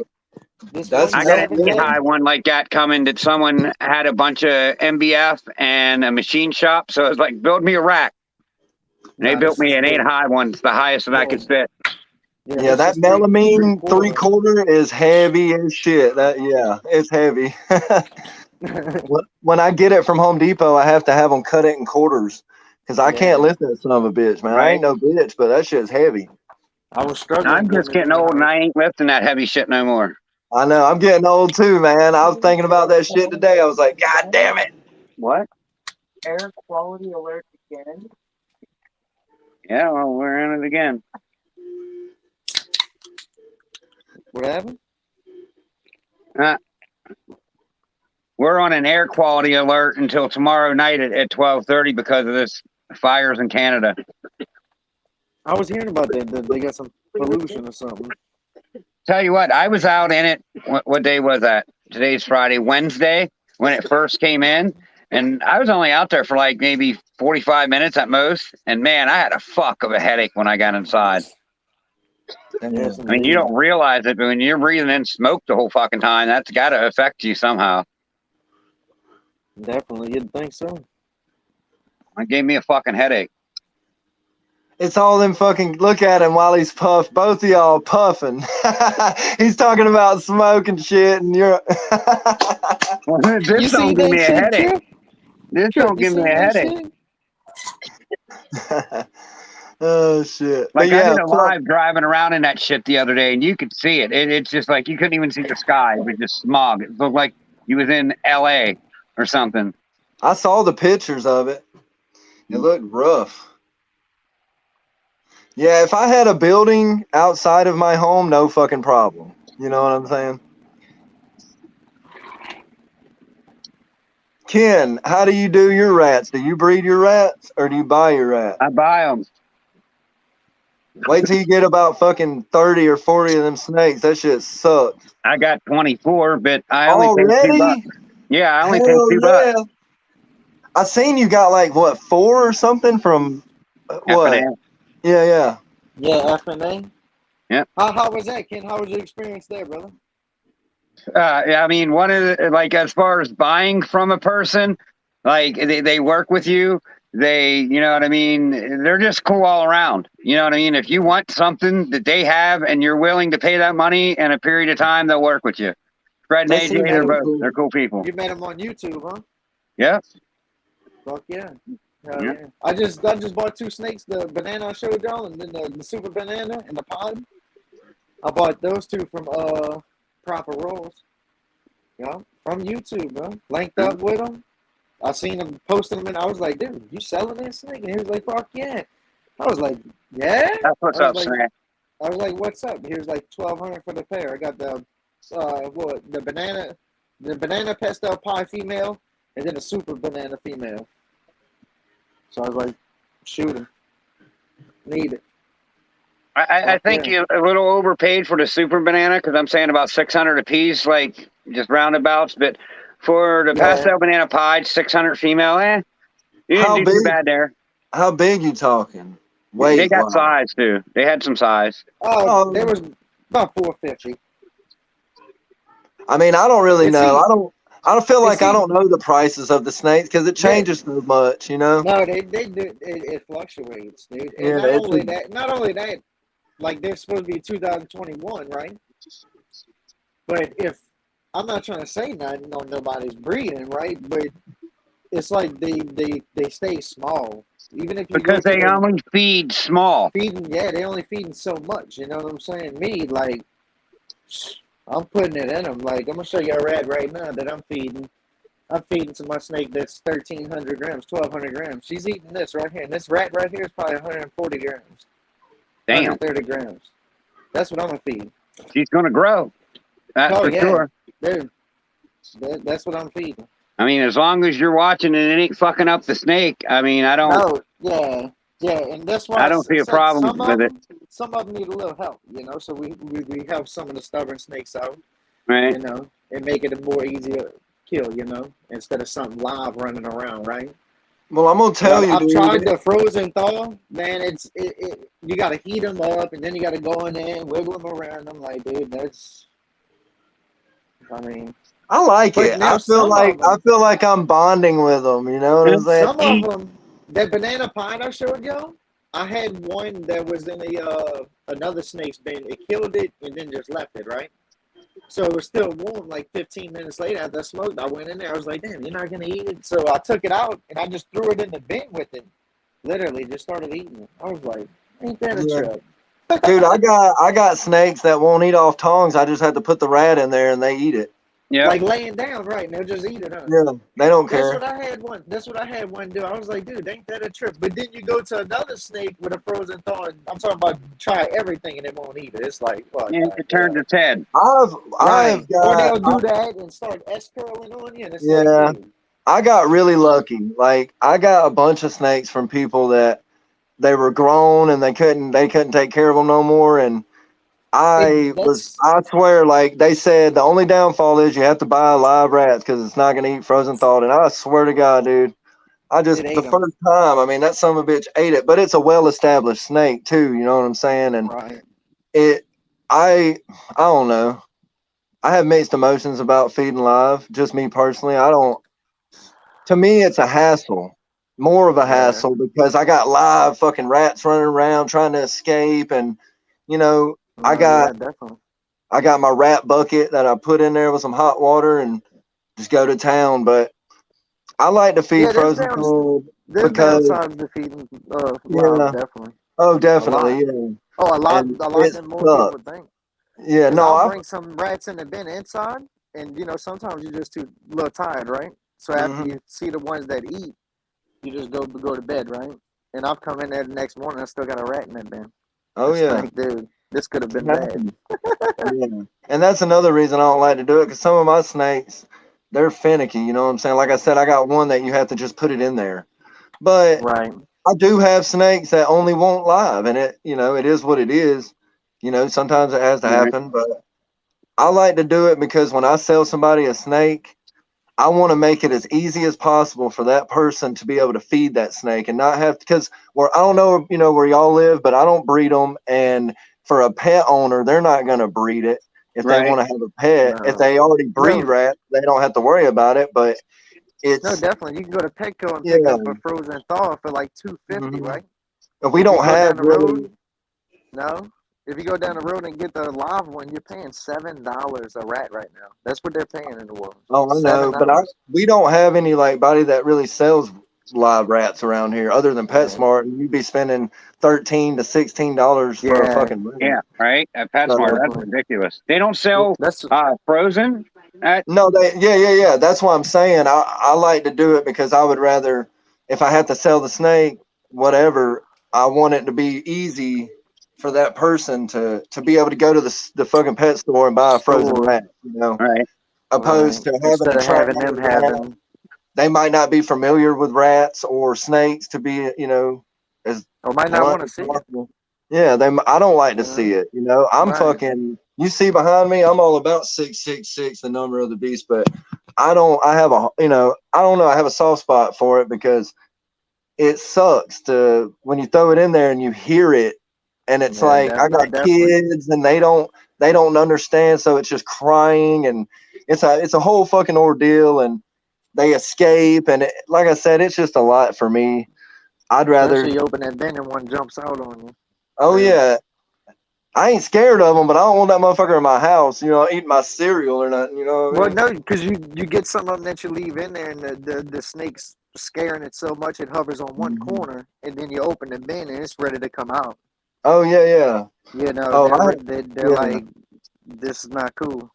I got a high one like that coming that someone had a bunch of MBF and a machine shop. So it was like, build me a rack. And they built me an 8-high one. It's the highest that I could fit. Yeah, that melamine 3/4 is heavy as shit. It's heavy. When I get it from Home Depot, I have to have them cut it in quarters because I can't lift that son of a bitch, man. I ain't no bitch, but that shit's heavy. I was struggling. I'm just getting old, and I ain't lifting that heavy shit no more. I know. I'm getting old too, man. I was thinking about that shit today. I was like, God damn it. What? Air quality alert again. Yeah, well, we're in it again. What happened? We're on an air quality alert until tomorrow night at 12:30 because of this fires in Canada. I was hearing about that. They got some pollution or something. Tell you what, I was out in it. What day was that? Today's Friday, Wednesday, when it first came in. And I was only out there for like maybe 45 minutes at most. And man, I had a fuck of a headache when I got inside. I mean, you don't realize it, but when you're breathing in smoke the whole fucking time, that's got to affect you somehow. Definitely, you'd think so. It gave me a fucking headache. It's all them fucking, look at him while he's puffed. Both of y'all puffing. He's talking about smoke and shit, and you're. This don't give me a headache. This don't give me a headache. Oh shit! Like I did a live driving around in that shit the other day, and you could see it. It's just like you couldn't even see the sky. It was just smog. It looked like you was in LA or something. I saw the pictures of it. It looked rough. Yeah, if I had a building outside of my home, no fucking problem. You know what I'm saying? Ken, how do you do your rats? Do you breed your rats or do you buy your rats? I buy them. Wait till you get about fucking 30 or 40 of them snakes. That shit sucks. I got 24, but I only pay $2. Already? Yeah, I only pay Hell $2. yeah. I seen you got like, what, 4 or something from what? F&A. Yeah. Yeah, F&A. Yeah. How was that, Ken? How was your experience there, brother? Yeah, I mean, one of the, like, as far as buying from a person, like they work with you. They, you know what I mean? They're just cool all around. You know what I mean? If you want something that they have and you're willing to pay that money in a period of time, they'll work with you. Fred and They AJ, seem they're pretty both, cool. they're cool people. You met him on YouTube, huh? Yeah. Fuck yeah. Hell Yeah. yeah. I just bought 2 snakes, the banana I showed y'all, and then the super banana and the pod. I bought those 2 from Proper Rolls. Yeah, from YouTube, bro. Linked up with him. I seen him posting them, and I was like, dude, you selling this snake? And he was like, fuck yeah. I was like, yeah? That's what's up, Snack. I was like, what's up? He was like, $1,200 for the pair. I got the banana pastel pie female, and then a super banana female. So I was like, shoot him. Need it. I think you a little overpaid for the super banana because I'm saying about 600 a piece, like just roundabouts. But for the pastel banana pie, 600 female, you didn't do too bad there. How big you talking? They got size too. They had some size. Oh, there was about 450. I mean, I don't really know. I don't feel like I don't know the prices of the snakes because it changes so much, you know. No, they do. It fluctuates, dude. And Yeah, not only that, like they're supposed to be 2021, right? But if I'm not trying to say nothing on nobody's breeding, right? But it's like they stay small, even if you because they only feed small. They only feeding so much. You know what I'm saying? Me, like, I'm putting it in them. Like, I'm gonna show you a rat right now that I'm feeding. I'm feeding to my snake that's 1,300 grams, 1,200 grams. She's eating this right here, and this rat right here is probably 140 grams. Damn. 130 grams. That's what I'm gonna feed. She's gonna grow. That's for sure. Dude, that's what I'm feeding. I mean, as long as you're watching and it ain't fucking up the snake, I mean, I don't. No, yeah, and that's why I don't see a problem with it. Some of them need a little help, you know. So we help some of the stubborn snakes out, right? You know, and make it a more easier kill, you know, instead of something live running around, right? Well, I'm gonna tell you, I've tried the frozen thaw, man. It's you got to heat them up, and then you got to go in there and wiggle them around. I'm like, dude, that's. I mean, I like it. I feel like I'm bonding with them. You know what I'm saying? Some of them, that banana pine I showed y'all, I had one that was in another snake's bin. It killed it and then just left it, right? So it was still warm. Like 15 minutes later, after I smoked, I went in there. I was like, "Damn, you're not gonna eat it." So I took it out and I just threw it in the bin with it. Literally, just started eating it. I was like, "Ain't that a trip?" Dude, I got snakes that won't eat off tongs. I just had to put the rat in there and they eat it. Yeah, like laying down, right? And they'll just eat it, huh? Yeah, they don't care. That's what I had one do. I was like, dude, ain't that a trip? But then you go to another snake with a frozen thaw, and I'm talking about try everything and it won't eat it. It's like, fuck. Yeah, it turns its head. I've got, or they'll do that and start S curling on you. And it's like, I got really lucky. Like I got a bunch of snakes from people that they were grown and they couldn't take care of them no more. And I swear, like they said, the only downfall is you have to buy live rats because it's not gonna eat frozen thawed. And I swear to God, dude, the first time, I mean, that son of a bitch ate it, but it's a well-established snake too. You know what I'm saying? And I don't know. I have mixed emotions about feeding live. Just me personally, to me, it's a hassle. More of a hassle because I got live fucking rats running around trying to escape, and you know. I got my rat bucket that I put in there with some hot water and just go to town. But I like to feed frozen cold because downside to feeding wild, definitely. Oh, definitely, yeah. Oh, a lot than more people would think. Yeah, no, I'll bring some rats in the bin inside, and you know sometimes you're just too a little tired, right? So after you see the ones that eat, you just go to bed, right? And I've come in there the next morning, I still got a rat in that bin. Oh yeah. Snake, dude. This could have been bad. Yeah. And that's another reason I don't like to do it, because some of my snakes, they're finicky. You know what I'm saying? Like I said, I got one that you have to just put it in there. But Right. I do have snakes that only want live, and it is what it is. Sometimes it has to happen, but I like to do it because when I sell somebody a snake, I want to make it as easy as possible for that person to be able to feed that snake and not have, because I don't know, where y'all live, but I don't breed them. And for a pet owner, they're not going to breed it if they want to have a pet. No. If they already breed rats, they don't have to worry about it. But no, definitely. You can go to Petco and Yeah. pick up a frozen thaw for like $2.50, right? If we If don't you go have down the really, road, no. If you go down the road and get the live one, you're paying $7 a rat right now. That's what they're paying in the world. oh, I know, but $7. we don't have any body that really sells live rats around here other than PetSmart, and you'd be spending $13 to $16 for a fucking rat. Yeah, right. At PetSmart, that's ridiculous. They don't sell frozen. No, yeah. That's what I'm saying. I like to do it because I would rather, if I have to sell the snake, whatever, I want it to be easy for that person to be able to go to the fucking pet store and buy a frozen rat, Right. Opposed to Instead of having them having. They might not be familiar with rats or snakes to be, as or might not want to see it. Yeah, I don't like to see it. I'm fucking. You see behind me, I'm all about 666, the number of the beast, but I have a, I don't know. I have a soft spot for it because it sucks when you throw it in there and you hear it, and it's like I got kids and they don't understand, so it's just crying, and it's a whole fucking ordeal, and they escape, and like I said, it's just a lot for me. I'd rather. Especially you open that bin and one jumps out on you. Oh yeah. I ain't scared of them, but I don't want that motherfucker in my house, eating my cereal or nothing, you know what I mean? Well, no, because you get some of them that you leave in there, and the snake's scaring it so much it hovers on one corner, and then you open the bin and it's ready to come out. Oh, yeah. They're like, this is not cool.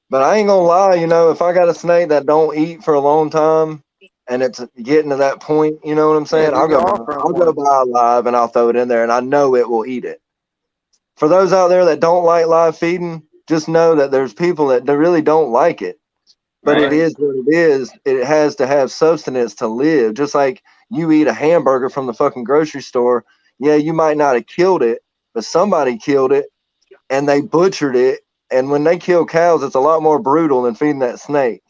But I ain't gonna lie, if I got a snake that don't eat for a long time, and it's getting to that point, you know what I'm saying? I'll go buy a live and I'll throw it in there, and I know it will eat it. For those out there that don't like live feeding, just know that there's people that really don't like it. But it is what it is. It has to have substance to live. Just like you eat a hamburger from the fucking grocery store. Yeah, you might not have killed it, but somebody killed it and they butchered it. And when they kill cows, it's a lot more brutal than feeding that snake.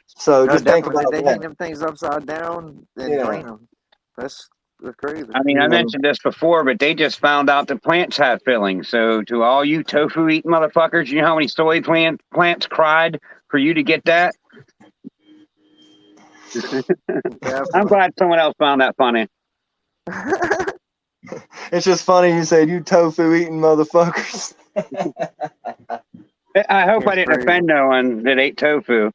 So just think about they that. hang them things upside down and drain them. That's crazy. I mean, I mentioned this before, but they just found out that plants have fillings. So to all you tofu eating motherfuckers, you know how many soy plants cried for you to get that? I'm glad someone else found that funny. It's just funny you said you tofu eating motherfuckers. I hope I didn't offend no one that ate tofu.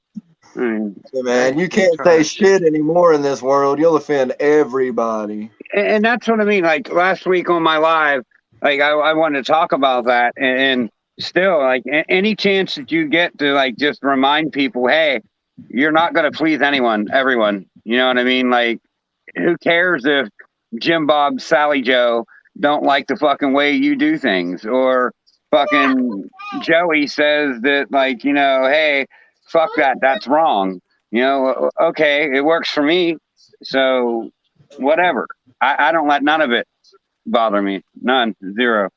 Hey, man, you can't say shit anymore in this world. You'll offend everybody. And that's what I mean. Like last week on my live, like I wanted to talk about that, and still, like any chance that you get to like just remind people, hey, you're not going to please everyone. You know what I mean? Like, who cares if Jim Bob, Sally Joe don't like the fucking way you do things, or fucking Joey says that, like, hey, fuck that, that's wrong. Okay, it works for me, so whatever. I don't let none of it bother me. None. Zero.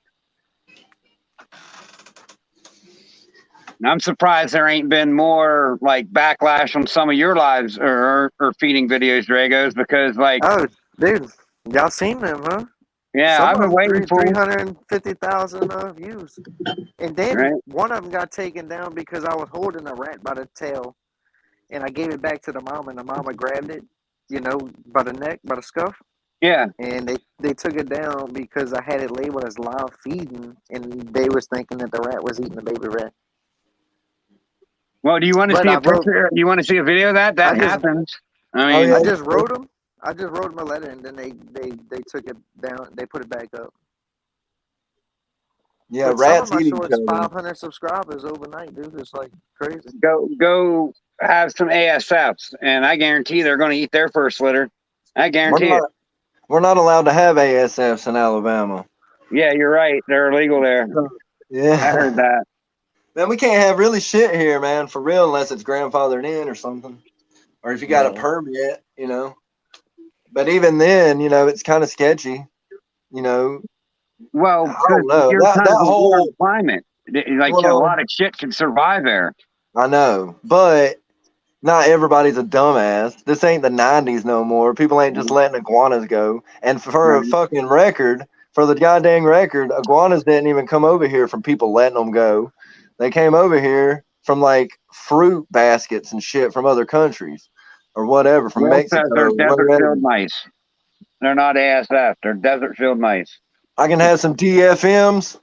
And I'm surprised there ain't been more like backlash on some of your lives or feeding videos, Dragos, because like, oh, dude, y'all seen them, huh? Yeah, I've been waiting for 350,000 views, and then one of them got taken down because I was holding a rat by the tail, and I gave it back to the mom, and the mama grabbed it, by the neck, by the scuff. Yeah, and they took it down because I had it labeled as live feeding, and they was thinking that the rat was eating the baby rat. Well, do you want to see a picture? You want to see a video of that? That happens. I mean, I just wrote them. I just wrote them a letter, and then they took it down. They put it back up. Yeah, rats eat each other. 500 subscribers overnight, dude. It's like crazy. Go have some ASFs, and I guarantee they're going to eat their first litter. I guarantee it. We're not allowed to have ASFs in Alabama. Yeah, you're right. They're illegal there. Yeah, I heard that. Man, we can't have really shit here, man, for real, unless it's grandfathered in or something, or if you got a permit, you know. But even then, you know, it's kind of sketchy, you know. Well, I don't know you're that kind of a warm whole. climate. Like a Well, lot of shit can survive there. I know, but not everybody's a dumbass. This ain't the 90s no more. People ain't just letting iguanas go. And for a Right. fucking record, for the goddamn record, iguanas didn't even come over here from people letting them go. They came over here from like fruit baskets and shit from other countries or whatever, from Will says they're Mexico, wherever. desert-filled mice. They're not ASF. They're desert-filled mice. I can have some DFMs.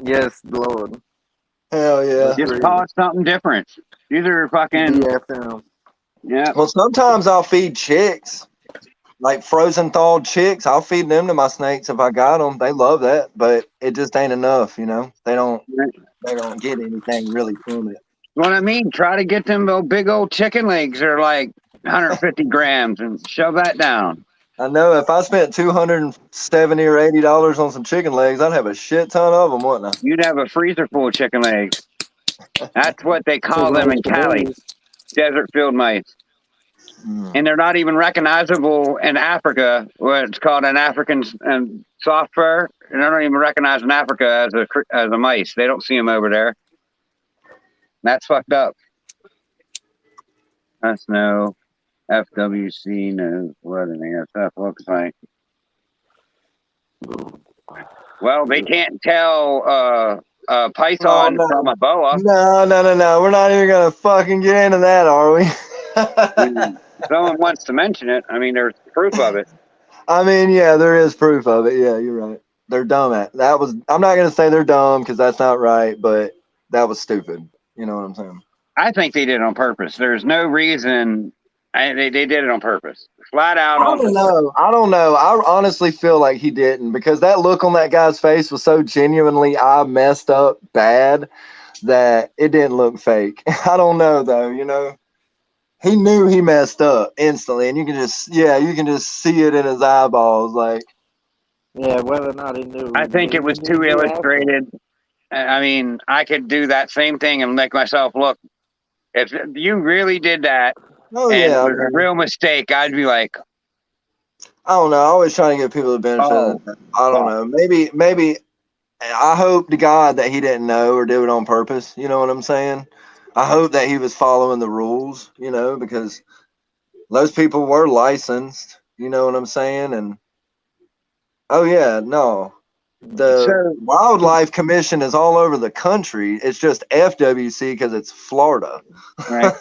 Yes, Lord. Hell yeah. Just call it something different. These are fucking DFM. yeah. Well, sometimes I'll feed chicks. Like frozen thawed chicks, I'll feed them to my snakes if I got them. They love that, but it just ain't enough, you know. They don't get anything really from it. What I mean, try to get them big old chicken legs. They're like 150 grams, and shove that down. I know if I spent $270 or $80 on some chicken legs, I'd have a shit ton of them, wouldn't I? You'd have a freezer full of chicken legs. That's what they call Chicken them legs in for Cali, days. desert-filled mice. And they're not even recognizable in Africa. What's called an African soft fur. And they're not even recognized in Africa as a mice. They don't see them over there. That's fucked up. That's no FWC knows what an ASF looks like. Well, they can't tell a python from a boa. No. We're not even gonna fucking get into that, are we? Someone wants to mention it. I mean, there's proof of it. I mean, yeah, there is proof of it. Yeah, you're right. They're dumb at that. I'm not gonna say they're dumb because that's not right, but that was stupid. You know what I'm saying? I think they did it on purpose. There's no reason. They did it on purpose, flat out. I don't know. I honestly feel like he didn't, because that look on that guy's face was so genuinely I messed up bad that it didn't look fake. I don't know though. You know, he knew he messed up instantly, and you can just see it in his eyeballs. Like, Yeah, whether or not he knew. I think it was too illustrated. I mean, I could do that same thing and make myself look. If you really did that, and it was a real mistake, I'd be like, I don't know. I always try to give people the benefit. I don't know. Maybe. I hope to God that he didn't know or do it on purpose. You know what I'm saying? I hope that he was following the rules. You know, because those people were licensed. You know what I'm saying? And the Wildlife Commission is all over the country. It's just FWC because it's Florida. Right.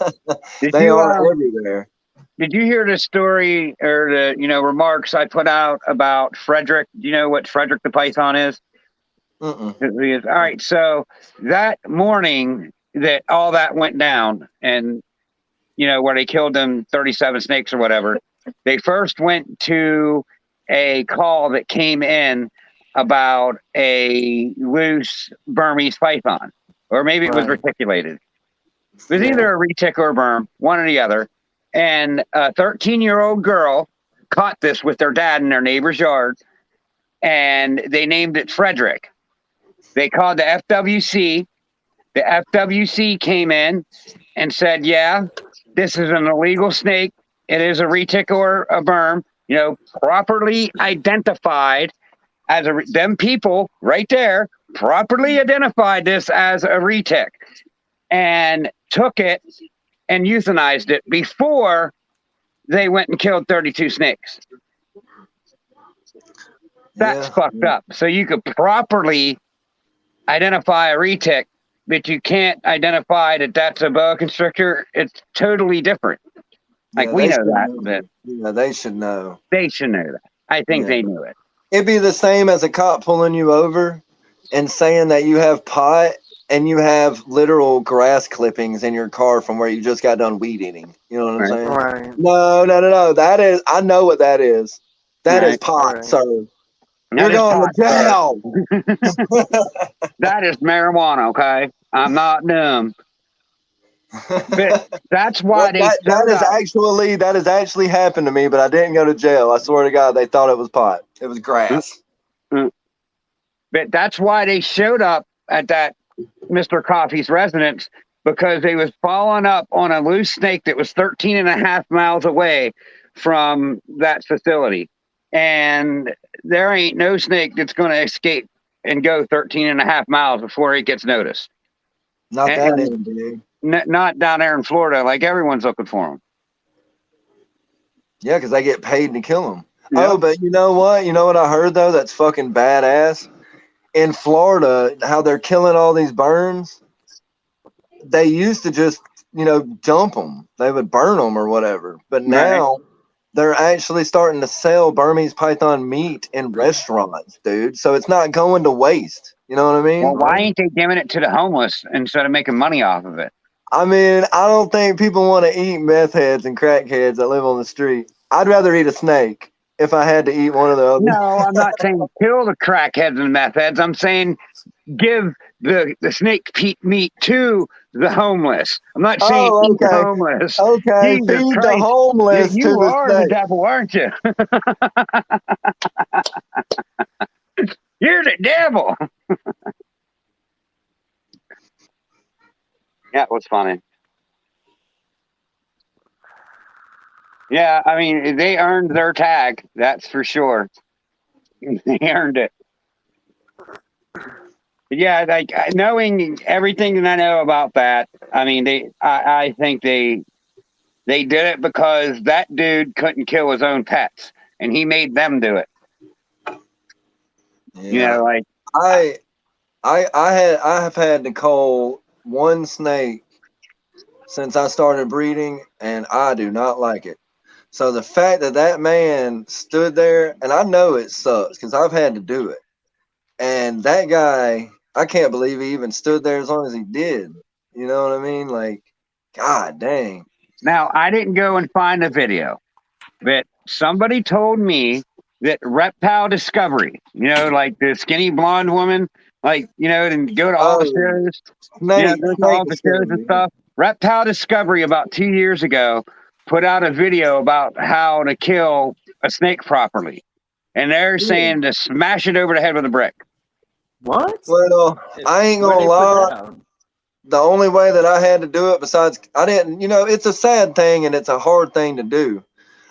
They are everywhere. Did you hear the story or the remarks I put out about Frederick? Do you know what Frederick the Python is? All right. So that morning that all that went down, and where they killed them 37 snakes or whatever, they first went to a call that came in about a loose Burmese python, or maybe it was reticulated. It was either a retic or a berm, one or the other. And a 13-year-old girl caught this with their dad in their neighbor's yard, and they named it Frederick. They called the FWC. The FWC came in and said, yeah, this is an illegal snake. It is a retic or a berm, properly identified as them people right there, properly identified this as a retic and took it and euthanized it before they went and killed 32 snakes. That's fucked up. So you could properly identify a retic, but you can't identify that that's a boa constrictor. It's totally different. Like, we know that. But yeah, they should know. They should know that. I think they knew it. It'd be the same as a cop pulling you over and saying that you have pot and you have literal grass clippings in your car from where you just got done weed eating. You know what I'm saying? Right. No. That is, I know what that is. That is pot, sir. You're going to jail. That is marijuana, okay? I'm not dumb. But that's why they that has actually happened to me, but I didn't go to jail. I swear to God, they thought it was pot. It was grass. But that's why they showed up at that Mr. Coffee's residence, because they was following up on a loose snake that was 13 and a half miles away from that facility. And there ain't no snake that's going to escape and go 13 and a half miles before it gets noticed. Not that big. Not down there in Florida, like everyone's looking for them. Yeah, because they get paid to kill them. Yep. Oh, but you know what? You know what I heard, though? That's fucking badass. In Florida, how they're killing all these burns, they used to just, dump them. They would burn them or whatever. But now they're actually starting to sell Burmese python meat in restaurants, dude. So it's not going to waste. You know what I mean? Well, why ain't they giving it to the homeless instead of making money off of it? I mean, I don't think people want to eat meth heads and crackheads that live on the street. I'd rather eat a snake if I had to eat one of the others. No, I'm not saying kill the crackheads and meth heads. I'm saying give the snake meat to the homeless. I'm not saying eat the homeless. Okay, Jesus feed Christ. the homeless you to the are snake. The devil, aren't you? You're the devil. That was funny. Yeah, I mean, they earned their tag. That's for sure. They earned it. Yeah, like knowing everything that I know about that, I mean, I think they did it because that dude couldn't kill his own pets, and he made them do it. Yeah. Like I have had to cull one snake since I started breeding, and I do not like it. So the fact that man stood there, and I know it sucks because I've had to do it, and that guy, I can't believe he even stood there as long as he did. You know what I mean? Like, God dang. Now, I didn't go and find a video, but somebody told me that Reptile Discovery, like the skinny blonde woman, and go to all the shows, go to all the shows and stuff. Reptile Discovery about 2 years ago put out a video about how to kill a snake properly. And they're saying to smash it over the head with a brick. What? Well, I ain't gonna lie. The only way that I had to do it, besides I didn't, it's a sad thing and it's a hard thing to do.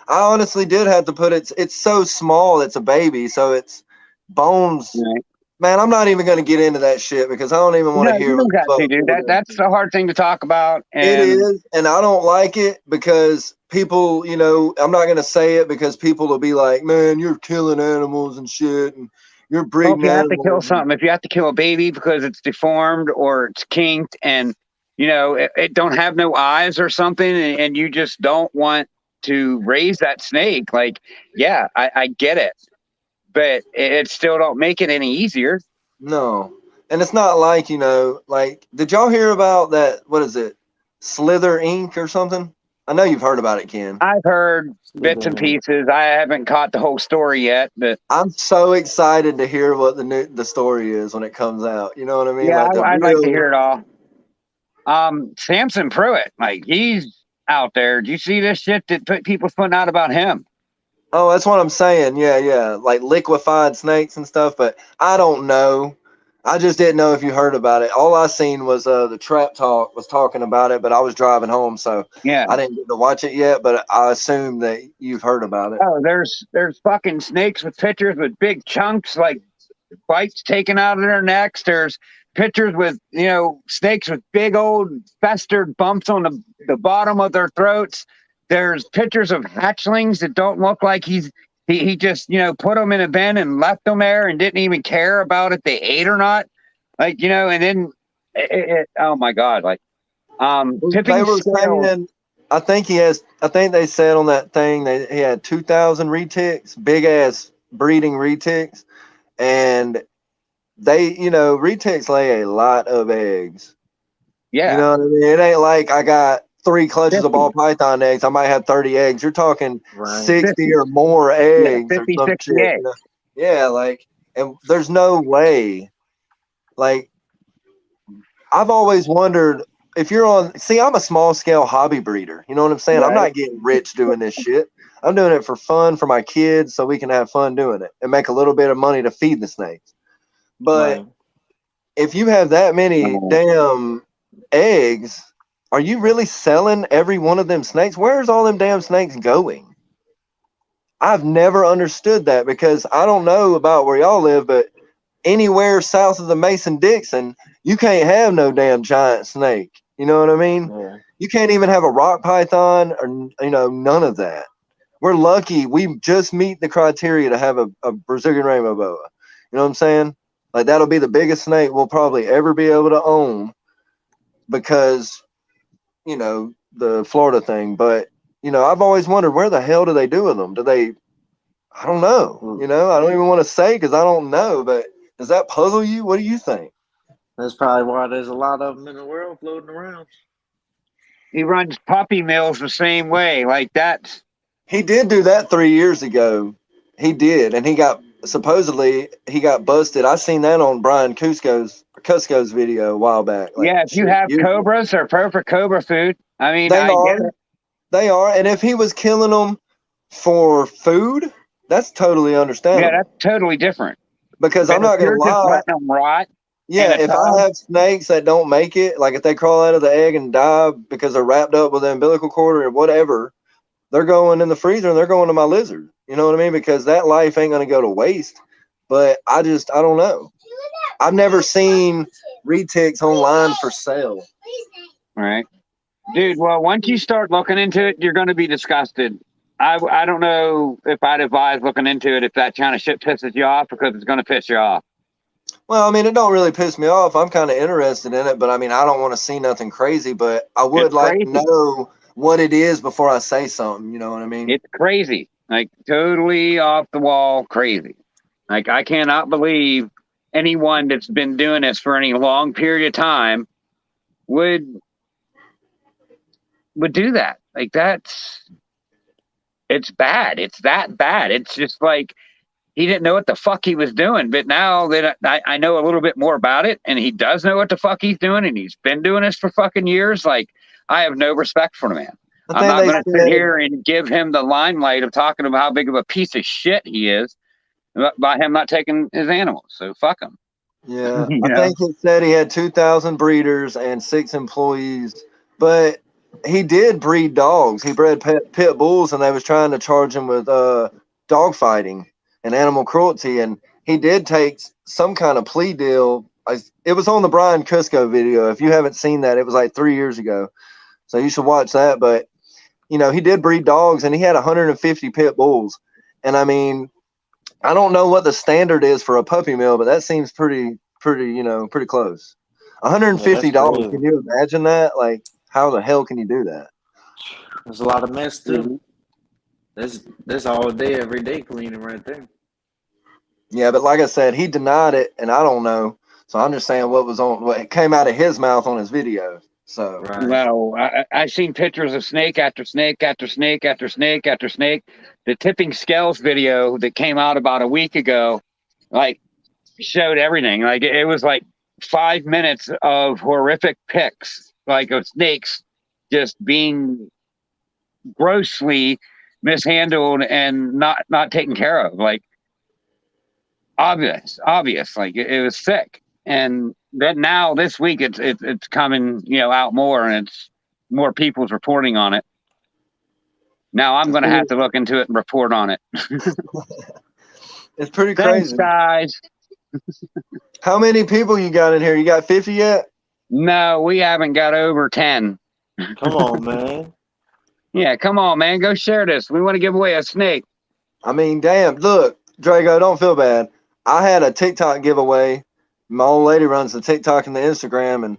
I honestly did have to put it. It's so small. It's a baby, so it's bones. Right. Man, I'm not even going to get into that shit because I don't even want to hear. You got to, dude. That's a hard thing to talk about. And it is, and I don't like it because people, I'm not going to say it because people will be like, "Man, you're killing animals and shit." And you're breeding. If you have to kill something, if you have to kill a baby because it's deformed or it's kinked and it don't have no eyes or something, and you just don't want to raise that snake, like, yeah, I get it, but it still don't make it any easier. No, and it's not like did y'all hear about that? What is it, Slither Inc. or something? I know you've heard about it, Ken. I've heard bits and pieces. I haven't caught the whole story yet, but I'm so excited to hear what the story is when it comes out. You know what I mean? Yeah, I'd like to hear it all. Samson Pruitt, like, he's out there. Do you see this shit that people's putting out about him? Oh, that's what I'm saying. Yeah, like liquefied snakes and stuff. But I don't know. I just didn't know if you heard about it. All I seen was the Trap Talk was talking about it, but I was driving home, so yeah, I didn't get to watch it yet. But I assume that you've heard about it. Oh, there's fucking snakes with pictures with big chunks, like bites taken out of their necks. There's pictures with snakes with big old festered bumps on the bottom of their throats. There's pictures of hatchlings that don't look like he just put them in a bin and left them there and didn't even care about if they ate or not, like, and then oh my God, like tipping scale. Saying, I think they said on that thing that he had 2,000 retics, big ass breeding retics, and they, retics lay a lot of eggs. Yeah. You know what I mean? It ain't like I got 3 clutches of ball python eggs. I might have 30 eggs. You're talking 60 50, or more eggs. Yeah, 50, or some 60 shit, eggs. Yeah, like, and there's no way. Like, I've always wondered if you're on, see, I'm a small scale hobby breeder. You know what I'm saying? Right. I'm not getting rich doing this shit. I'm doing it for fun for my kids so we can have fun doing it and make a little bit of money to feed the snakes. But Right. if you have that many damn eggs, are you really selling every one of them snakes? Where's all them damn snakes going? I've never understood that because I don't know about where y'all live, but anywhere south of the Mason-Dixon, you can't have no damn giant snake. You know what I mean? Yeah. You can't even have a rock python or, none of that. We're lucky. We just meet the criteria to have a Brazilian rainbow boa. You know what I'm saying? Like, that'll be the biggest snake we'll probably ever be able to own because, the Florida thing. But, I've always wondered, where the hell do they do with them? I don't know. I don't even want to say because I don't know. But does that puzzle you? What do you think? That's probably why there's a lot of them in the world floating around. He runs puppy mills the same way. Like that's. He did do that 3 years ago. He did, and he got busted. I seen that on Brian Cusco's video a while back. Like, Yeah, if you have cobras, they're perfect cobra food. I mean, I get it. They are, and if he was killing them for food, that's totally understandable. Yeah, that's totally different. Because I'm not gonna lie. Just letting them rot. Yeah, if I have snakes that don't make it, like if they crawl out of the egg and die because they're wrapped up with the umbilical cord or whatever, they're going in the freezer and they're going to my lizard. You know what I mean? Because that life ain't going to go to waste. But I don't know. I've never seen retics online for sale. Right. Dude, well, once you start looking into it, you're going to be disgusted. I don't know if I'd advise looking into it if that kind of shit pisses you off because it's going to piss you off. Well, I mean, it don't really piss me off. I'm kind of interested in it, but I mean, I don't want to see nothing crazy, but I would like to know what it is before I say something. You know what I mean? It's crazy. Like totally off the wall crazy. Like I cannot believe anyone that's been doing this for any long period of time would do that. Like it's bad. It's that bad. It's just like he didn't know what the fuck he was doing. But now that I know a little bit more about it and he does know what the fuck he's doing and he's been doing this for fucking years, like I have no respect for the man. I'm not going to sit here and give him the limelight of talking about how big of a piece of shit he is by him not taking his animals. So fuck him. Yeah, I think it said he had 2,000 breeders and 6 employees, but he did breed dogs. He bred pit bulls, and they was trying to charge him with dog fighting and animal cruelty, and he did take some kind of plea deal. It was on the Brian Cusco video. If you haven't seen that, it was like 3 years ago, so you should watch that. But he did breed dogs, and he had 150 pit bulls, and I mean, I don't know what the standard is for a puppy mill, but that seems pretty close. $150. Can you imagine that? Like, how the hell can you do that? There's a lot of mess too. There's all day, every day cleaning right there. Yeah, but like I said, he denied it, and I don't know. So I'm just saying what came out of his mouth on his video. So no, I've seen pictures of snake after snake after snake after snake after snake. The tipping scales video that came out about a week ago, like showed everything. Like it was like 5 minutes of horrific pics, like of snakes just being grossly mishandled and not taken care of. Like obvious. Like it was sick. And then now this week it's coming out more and it's more people's reporting on it. Now I'm going to have to look into it and report on it. It's pretty crazy. Thanks, guys. How many people you got in here? You got 50 yet? No, we haven't got over 10. Come on, man. Yeah, come on, man. Go share this. We want to give away a snake. I mean, damn. Look, Drago, don't feel bad. I had a TikTok giveaway. My old lady runs the TikTok and the Instagram, and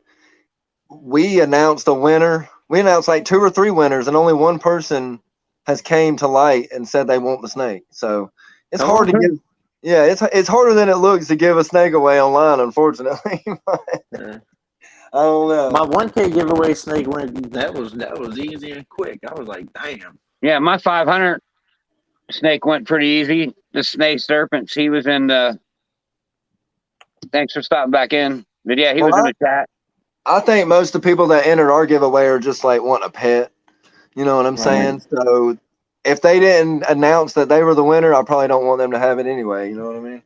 we announced a winner. We announced like 2 or 3 winners, and only one person has came to light and said they want the snake. So it's hard to give. Yeah, it's harder than it looks to give a snake away online, unfortunately. I don't know. My 1K giveaway snake went. That was easy and quick. I was like, damn. Yeah, my 500 snake went pretty easy. The snake serpents, he was in the. Thanks for stopping back in. But yeah, he was in the chat. I think most of the people that entered our giveaway are just like wanting a pet. You know what I'm saying? So if they didn't announce that they were the winner, I probably don't want them to have it anyway. You know what I mean?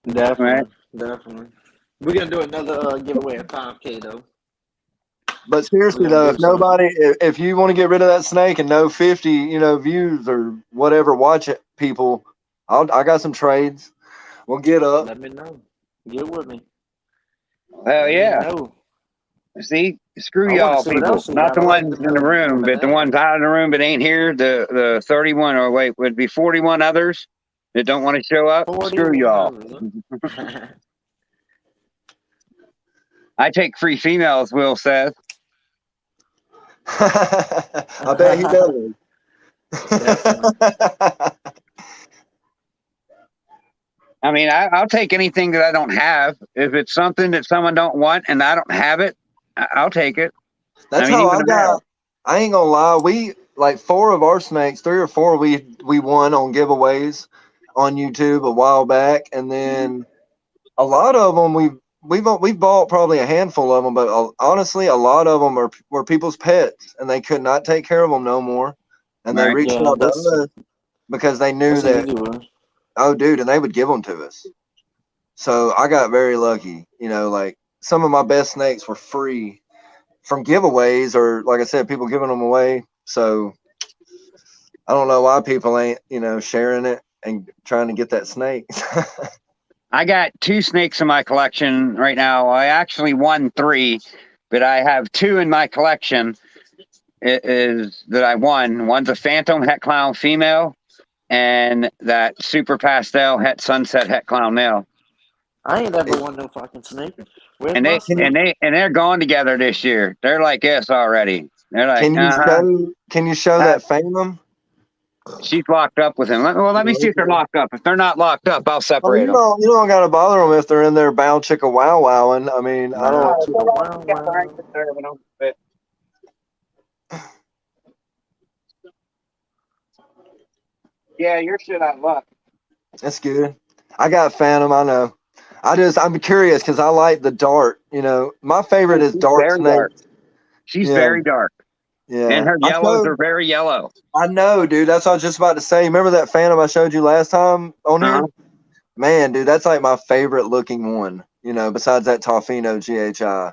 Definitely, definitely. We're gonna do another giveaway at 5K though. But seriously though, if you want to get rid of that snake and no 50, views or whatever, watch it, people. I got some trades. We'll get up. Let me know. Get with me. Hell yeah. No. See, screw y'all people. Not the ones in the room, but the ones out of the room but ain't here. The 31 or wait, would be 41 others that don't want to show up. Screw y'all. I take free females, Will says. I bet he does. I mean, I'll take anything that I don't have. If it's something that someone don't want and I don't have it, I'll take it. That's how I got. I ain't gonna lie. We like 4 of our snakes, 3 or 4 we won on giveaways on YouTube a while back, and then a lot of them we've bought probably a handful of them, but honestly, a lot of them were people's pets, and they could not take care of them no more, and they reached out to us because they knew that. Oh, dude, and they would give them to us. So I got very lucky. Like some of my best snakes were free from giveaways, or like I said, people giving them away. So I don't know why people ain't, sharing it and trying to get that snake. I got 2 snakes in my collection right now. I actually won 3, but I have 2 in my collection is that I won. One's a Phantom Het Clown female and that Super Pastel Het Sunset Het Clown male. I ain't ever won no fucking snake. And they're going together this year. They're like this already. They're like, can you show that Phantom? She's locked up with him. Let me see if they're locked up. If they're not locked up, I'll separate them. You don't got to bother them if they're in there bow chicka wow wowing. I mean, I don't. Yeah, you're shit out of luck. That's good. I got Phantom. I know. I'm curious because I like the dark. My favorite is dark snake. She's very dark. Yeah. And her yellows are very yellow. I know, dude. That's what I was just about to say. Remember that Phantom I showed you last time on here? Man, dude, that's like my favorite looking one. Besides that Tofino GHI.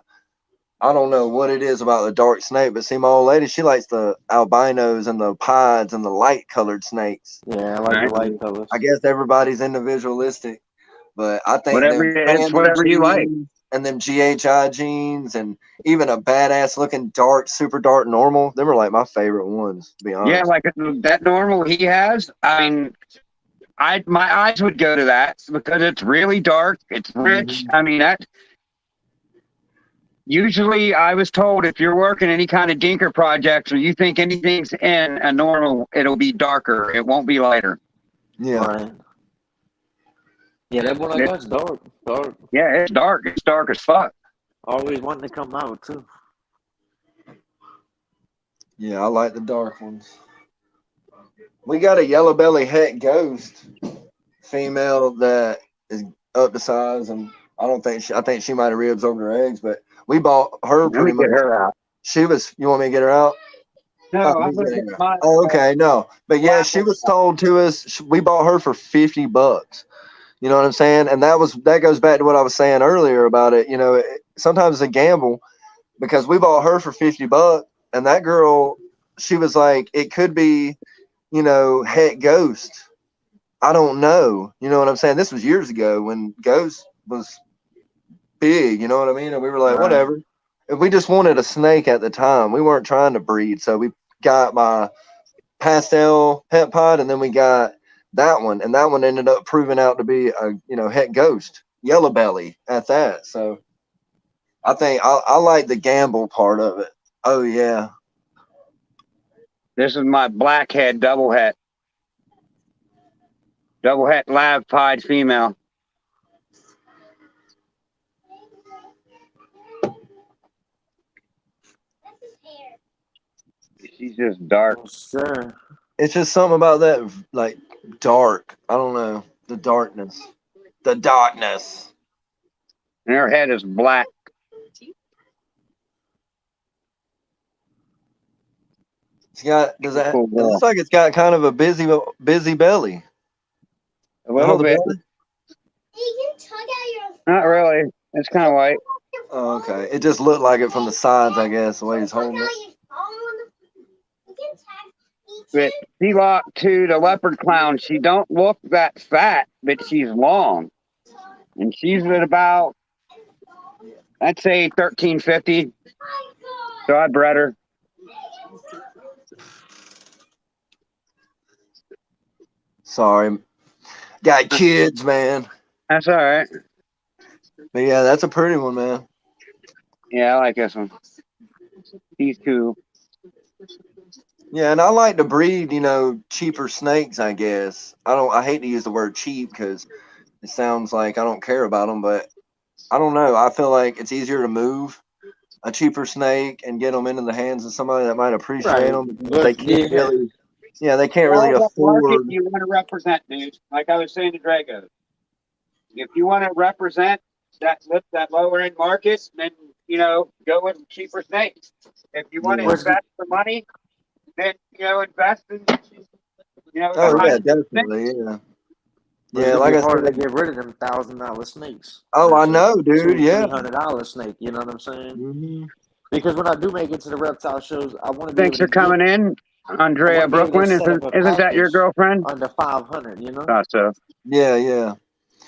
I don't know what it is about the dark snake, but see, my old lady, she likes the albinos and the pieds and the light colored snakes. Yeah, I like the light colors. I guess everybody's individualistic, but I think whatever you like. And them GHI jeans and even a badass looking dark, super dark normal, them are like my favorite ones, to be honest. Yeah, like that normal he has. I mean, my eyes would go to that because it's really dark. It's rich. I mean, that. Usually, I was told if you're working any kind of dinker projects or you think anything's in a normal, it'll be darker. It won't be lighter. Yeah. Right. Yeah, that one I got's dark. Dark. Yeah, it's dark. It's dark as fuck. Always wanting to come out, too. Yeah, I like the dark ones. We got a yellow belly Het Ghost female that is up to size, and I think she might have reabsorbed her eggs, but we bought her pretty much. Get her out. You want me to get her out? No, okay, no. But yeah, she was told to us, we bought her for $50. You know what I'm saying? And that goes back to what I was saying earlier about it. Sometimes it's a gamble because we bought her for $50, and that girl, she was like, it could be, Het Ghost. I don't know. You know what I'm saying? This was years ago when Ghost was big. You know what I mean? And we were like, whatever. And we just wanted a snake at the time. We weren't trying to breed. So we got my pastel het pod, and then we got that one, and that one ended up proving out to be a Het Ghost yellow belly at that. So I think I like the gamble part of it. Oh yeah, this is my blackhead double het lab pied female. She's just dark. Sure. It's just something about that, like dark. I don't know, the darkness. And her head is black. It's got, does that, Cool it girl. looks like it's got kind of a busy belly. A little the bit. belly? Not really. It's kind of white. Oh, okay. It just looked like it from the sides, I guess, the way he's holding it. But she locked to the leopard clown. She don't look that fat, but she's long. And she's at about, I'd say 1350. So I bred her. Sorry. Got kids, man. That's all right. But yeah, that's a pretty one, man. Yeah, I like this one. These two. Yeah, and I like to breed, cheaper snakes, I guess. I hate to use the word cheap because it sounds like I don't care about them, but I don't know. I feel like it's easier to move a cheaper snake and get them into the hands of somebody that might appreciate them. They can't really, they can't really afford. Market you want to represent, dude. Like I was saying to Drago, if you want to represent that lower end market, then go with cheaper snakes. If you want to invest the money, then invest in Oh yeah, definitely, yeah. Yeah, like I said, hard to get rid of them $1,000 snakes. Oh, I know, dude. Yeah, $300 snake. You know what I'm saying? Mm-hmm. Because when I do make it to the reptile shows, I want to be Thanks for coming in, Andrea Brooklyn. Isn't that your girlfriend? Under 500, you know. Thought so. Yeah.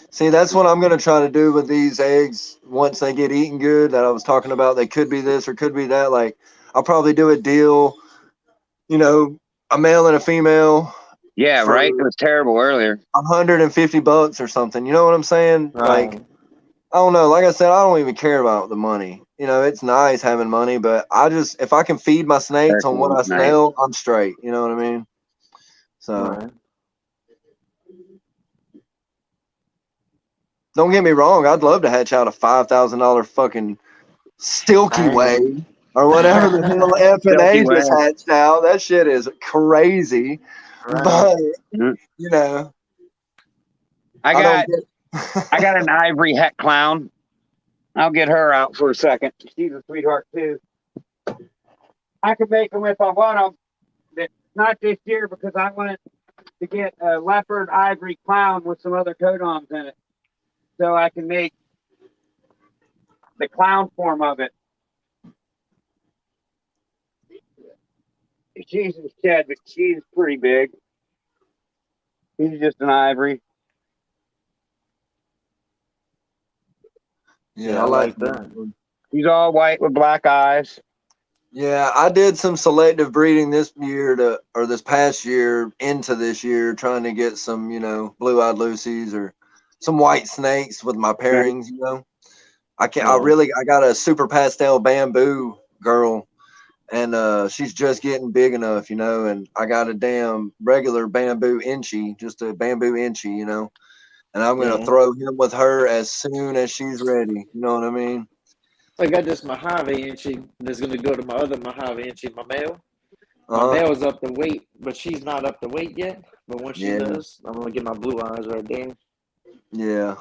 See, that's what I'm gonna try to do with these eggs once they get eaten good. That I was talking about. They could be this or could be that. Like, I'll probably do a deal. A male and a female. Yeah, right. It was terrible earlier. $150 or something. You know what I'm saying? Right. Like, I don't know. Like I said, I don't even care about the money. It's nice having money, but if I can feed my snakes on what I sell, I'm straight. You know what I mean? So, don't get me wrong. I'd love to hatch out a $5,000 fucking Stilky Way or whatever the hell F&A just hatched out. That shit is crazy. Right. But, I got an ivory het clown. I'll get her out for a second. She's a sweetheart too. I could make them if I want them. Not this year because I wanted to get a leopard ivory clown with some other codons in it, so I can make the clown form of it. She's a shed, but she's pretty big. She's just an ivory. Yeah, I like that. He's all white with black eyes. Yeah, I did some selective breeding this past year into this year, trying to get some, blue-eyed Lucies or some white snakes with my pairings. I got a super pastel bamboo girl, and she's just getting big enough, and I got a damn regular bamboo inchy, just a bamboo inchy, and I'm gonna throw him with her as soon as she's ready. You know what I mean? I got this Mojave inchy that's gonna go to my other Mojave inchy, my male. My male's up to weight, but she's not up to weight yet. But once she does, I'm gonna get my blue eyes right there. Yeah.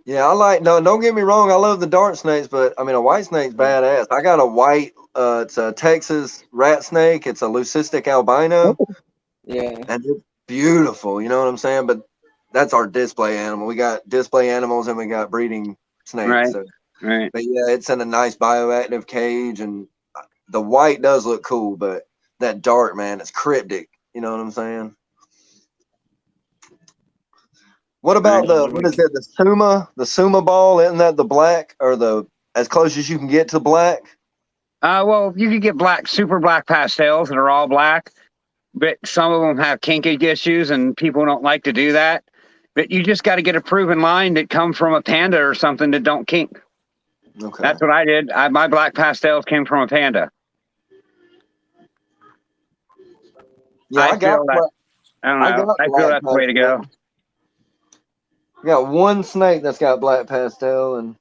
Yeah, don't get me wrong, I love the dark snakes, but I mean a white snake's badass. I got a white it's a Texas rat snake, it's a leucistic albino. Yeah. And it's beautiful, you know what I'm saying? But that's our display animal. We got display animals and we got breeding snakes. Right. So. Right. But yeah, it's in a nice bioactive cage, and the white does look cool, but that dark, man, it's cryptic. You know what I'm saying? What about the Suma ball? Isn't that the black or as close as you can get to black? Well, you can get super black pastels that are all black, but some of them have kinkage issues, and people don't like to do that. But you just got to get a proven line that come from a panda or something that don't kink. Okay. That's what I did. My black pastels came from a panda. Yeah, I feel that's the way to go. I got one snake that's got black pastel, and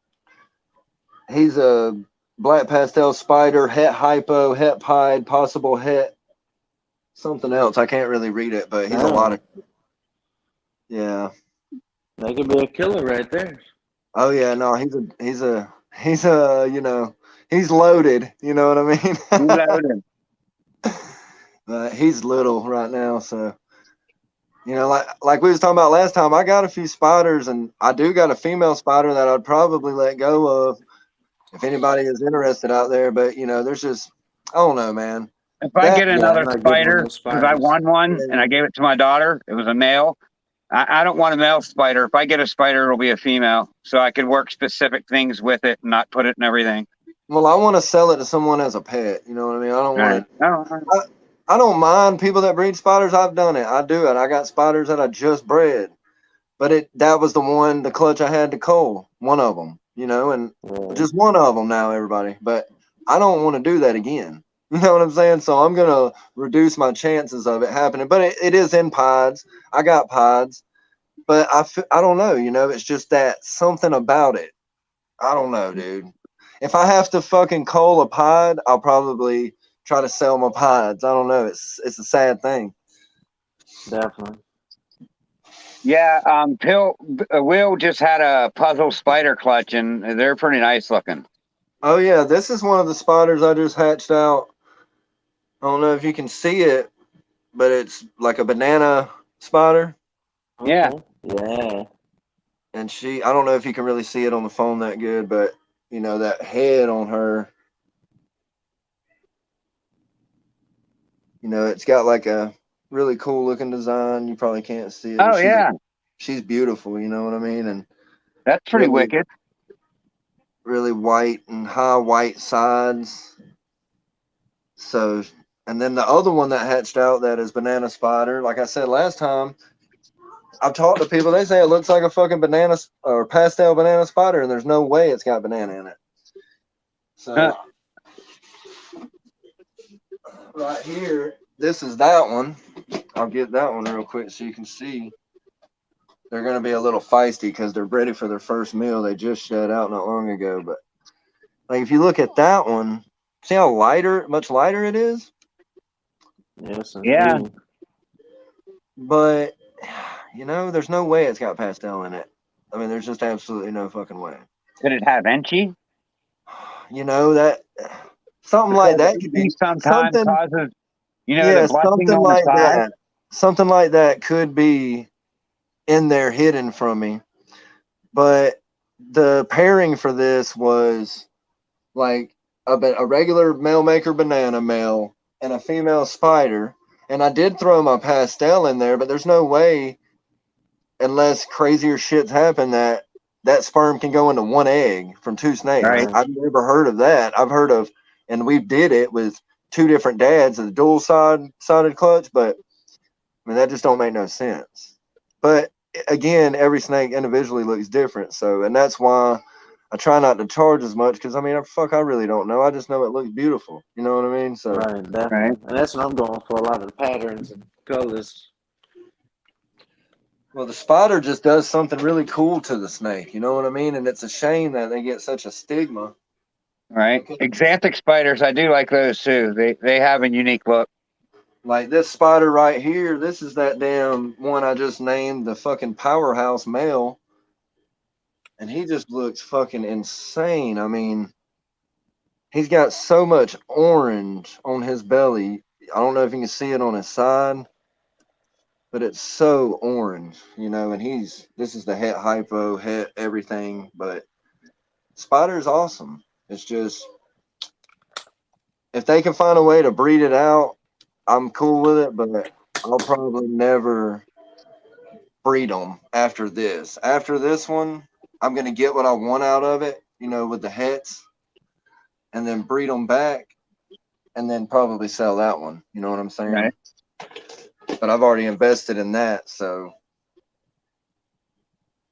he's a black pastel spider, het hypo, het pied, possible het something else. I can't really read it, but he's a lot of. Yeah. That could be a killer right there. Oh yeah, no, he's loaded. You know what I mean? He's loaded. He's little right now, so like we was talking about last time. I got a few spiders, and I do got a female spider that I'd probably let go of if anybody is interested out there. But there's just I don't know, man. If I get another not good with spider, no because I spiders. won one and I gave it to my daughter, it was a male. I don't want a male spider. If I get a spider, it'll be a female, so I can work specific things with it and not put it in everything. Well, I want to sell it to someone as a pet. You know what I mean? I don't want to. I don't mind people that breed spiders. I've done it. I do it. I got spiders that I just bred, but that was the clutch I had to cull. One of them, and just one of them now, everybody. But I don't want to do that again. You know what I'm saying? So I'm gonna reduce my chances of it happening. But it is in pods. I got pods, but I don't know. It's just that something about it. I don't know, dude. If I have to fucking cull a pod, I'll probably try to sell my pods. I don't know. It's a sad thing. Definitely. Yeah, Will just had a puzzle spider clutch, and they're pretty nice looking. Oh yeah, this is one of the spiders I just hatched out. I don't know if you can see it, but it's like a banana spider. Yeah. Yeah. And I don't know if you can really see it on the phone that good, but that head on her, it's got like a really cool looking design. You probably can't see it. Oh yeah, she's beautiful. You know what I mean? And that's pretty really, wicked. really white and high white sides. So, and then the other one that hatched out that is banana spider. Like I said last time, I've talked to people. They say it looks like a fucking banana or pastel banana spider, and there's no way it's got banana in it. So, right here, this is that one. I'll get that one real quick so you can see. They're going to be a little feisty because they're ready for their first meal. They just shed out not long ago. But like, if you look at that one, see how much lighter it is? Yes, yeah. But there's no way it's got pastel in it. I mean, there's just absolutely no fucking way. Did it have enchi? That something like that could be sometimes causes, yeah, the blessing something on like the side. that. Something like that could be in there hidden from me. But the pairing for this was like a regular male maker banana male and a female spider. And I did throw my pastel in there, but there's no way, unless crazier shits happen, that sperm can go into one egg from two snakes. Right. I've never heard of that. I've heard of, and we did it with two different dads, a dual sided clutch, but I mean, that just don't make no sense. But again, every snake individually looks different. So, and that's why I try not to charge as much, because I mean, I really don't know. I just know it looks beautiful. You know what I mean? So, right, definitely. Right. And that's what I'm going for, a lot of the patterns and colors. well, the spider just does something really cool to the snake. You know what I mean? And it's a shame that they get such a stigma. Right. Xanthic spiders, I do like those too. They have a unique look. Like this spider right here, this is that damn one I just named the fucking powerhouse male. And he just looks fucking insane. I mean, he's got so much orange on his belly. I don't know if you can see it on his side, but it's so orange, and this is the het hypo, het everything. But spider's awesome. It's just, if they can find a way to breed it out, I'm cool with it, but I'll probably never breed them after this. After this one, I'm going to get what I want out of it, with the hets, and then breed them back, and then probably sell that one. You know what I'm saying? Right. But I've already invested in that, so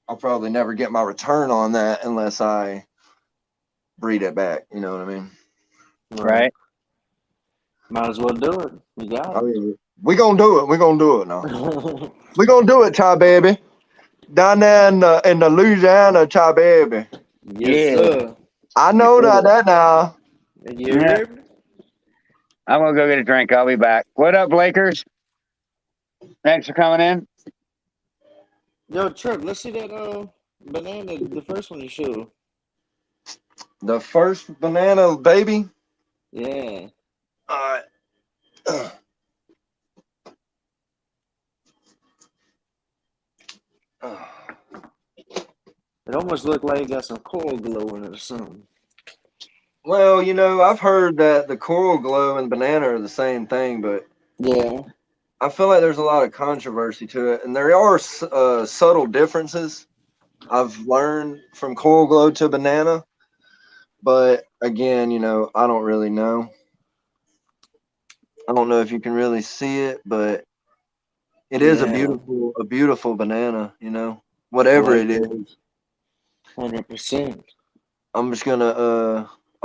I'll probably never get my return on that unless I breed it back. You know what I mean? Right. Might as well do it. You got it. I mean, we're going to do it. We're going to do it now. We're going to do it, Chai Baby. Down there in the Louisiana, Chai Baby. Yes, sir. I know that now. Yeah. I'm going to go get a drink. I'll be back. What up, Lakers? Thanks for coming in. Yo, Trip, let's see that banana, the first one you showed. The first banana baby? Yeah. All right. It almost looked like it got some coral glow in it or something. Well, you know, I've heard that the coral glow and banana are the same thing, but yeah, I feel like there's a lot of controversy to it, and there are subtle differences I've learned from coral glow to banana. But again, you know, I don't really know. I don't know if you can really see it, but it is a beautiful banana, you know, whatever it is. 100%. I'm just I'm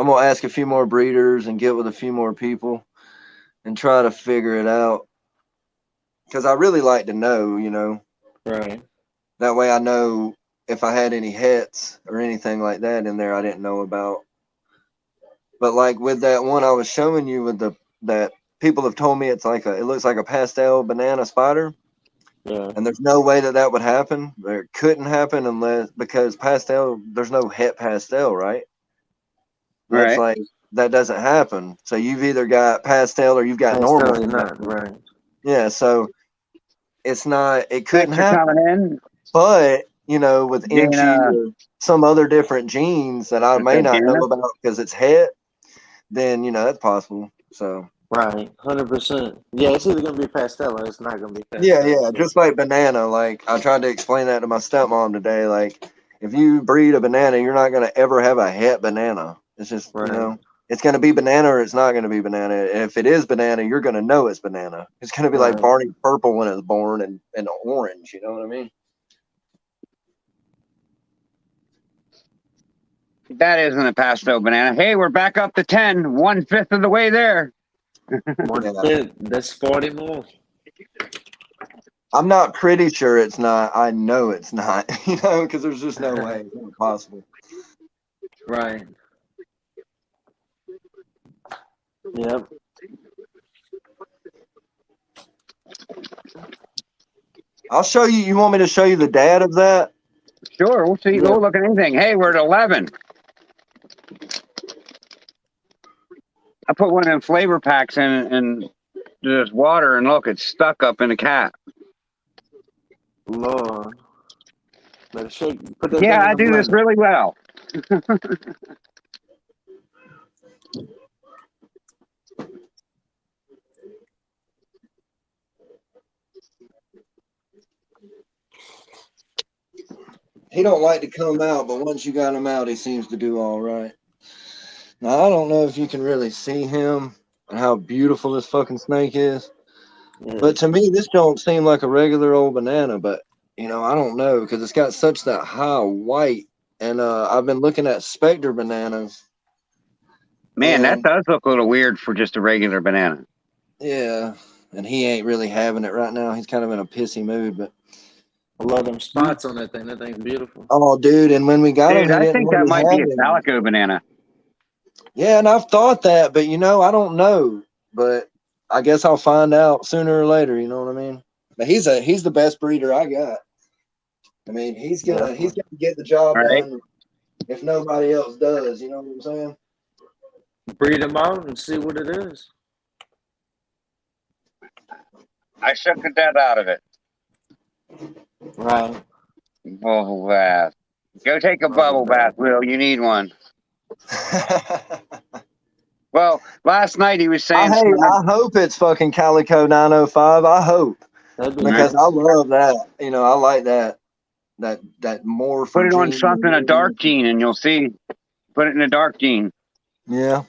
gonna ask a few more breeders and get with a few more people and try to figure it out. Because I really like to know, you know. Right. That way I know if I had any hets or anything like that in there I didn't know about. But like with that one I was showing you with that people have told me it looks like a pastel banana spider. Yeah. And there's no way that would happen. It couldn't happen because pastel, there's no het pastel, right? That's Right. like, that doesn't happen. So you've either got pastel or you've got normal. Pastel, not right. Yeah, so it couldn't Thanks for happen. coming in. But, you know, with Inchi or some other different genes that I may not know about because it's het, then, you know, that's possible. So. Right, 100%. Yeah, it's either gonna be pastel or it's not gonna be pastel. Yeah, just like banana. Like I tried to explain that to my stepmom today. Like if you breed a banana, you're not gonna ever have a het banana. It's just you know, it's gonna be banana or it's not gonna be banana. And if it is banana, you're gonna know it's banana. It's gonna be like Barney purple when it's born and orange. You know what I mean? That isn't a pastel banana. Hey, we're back up to 10, 1/5 of the way there. 1/5. That's 40 more. I'm not pretty sure it's not. I know it's not. You know, because there's just no way. It's not possible. Right. Yep. I'll show you. You want me to show you the dad of that? Sure, we'll see. We'll look at anything. Hey, we're at 11. I put one of them flavor packs in this water, and look, it's stuck up in the cap. Lord. Better shake. Yeah, I do this really well. He don't like to come out, but once you got him out, he seems to do all right. Now, I don't know if you can really see him and how beautiful this fucking snake is. Yeah. But to me, this don't seem like a regular old banana, but, you know, I don't know because it's got such that high white. And I've been looking at Spectre bananas. Man, that does look a little weird for just a regular banana. Yeah, and he ain't really having it right now. He's kind of in a pissy mood, but I love them spots on that thing. That thing's beautiful. Oh, dude, and when we got him, I think that might be a calico banana. Yeah, and I've thought that, but you know, I don't know. But I guess I'll find out sooner or later. You know what I mean? But he's the best breeder I got. I mean, he's gonna get the job done if nobody else does. You know what I'm saying? Breed him out and see what it is. I shook the death out of it. Right. Bubble bath. Go take a bubble bath, Will. You need one. Well, last night he was saying. I hope it's fucking Calico 905. I hope because I love that. You know, I like that more. Put it on something a dark gene, and you'll see. Put it in a dark gene. Yeah.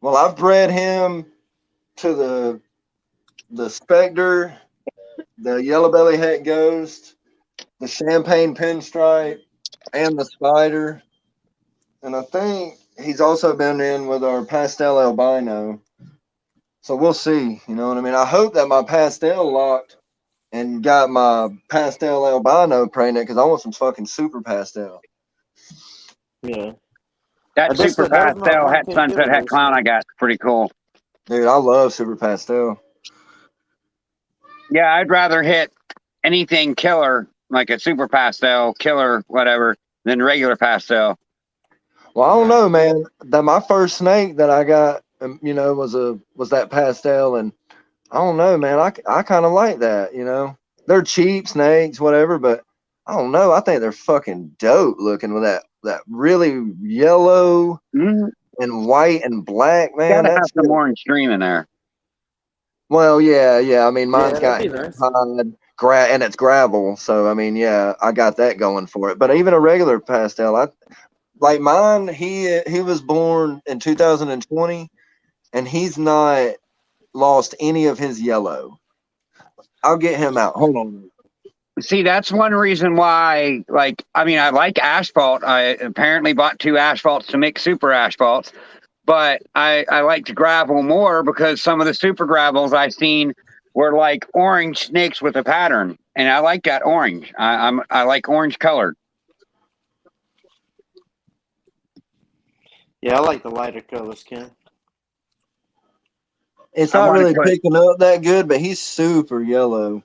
Well, I've bred him to the Spectre, the yellow belly het ghost, the champagne pinstripe, and the spider. And I think he's also been in with our pastel albino. So we'll see. You know what I mean? I hope that my pastel locked and got my pastel albino pregnant because I want some fucking super pastel. Yeah. That super pastel het sunset het clown I got pretty cool. Dude, I love super pastel. Yeah, I'd rather hit anything killer, like a super pastel, killer, whatever, than regular pastel. Well, I don't know, man. My first snake that I got you know, was that pastel, and I don't know, man. I kind of like that, you know. They're cheap snakes, whatever, but I don't know. I think they're fucking dope looking with that really yellow Mm, and white and black, man. gotta That have some shit. orange stream in there. Well, yeah. I mean, Yeah, mine's that'd got be nice. and it's gravel, so I mean, yeah, I got that going for it. But even a regular pastel, I like mine. He was born in 2020, and he's not lost any of his yellow. I'll get him out. Hold on. See, that's one reason why, like, I mean, I like asphalt. I apparently bought 2 asphalts to make super asphalts, but I liked gravel more because some of the super gravels I seen were like orange snakes with a pattern, and I like that orange. I like orange colored. Yeah, I like the lighter colors, Ken. It's I not want to really put picking up that good, but he's super yellow.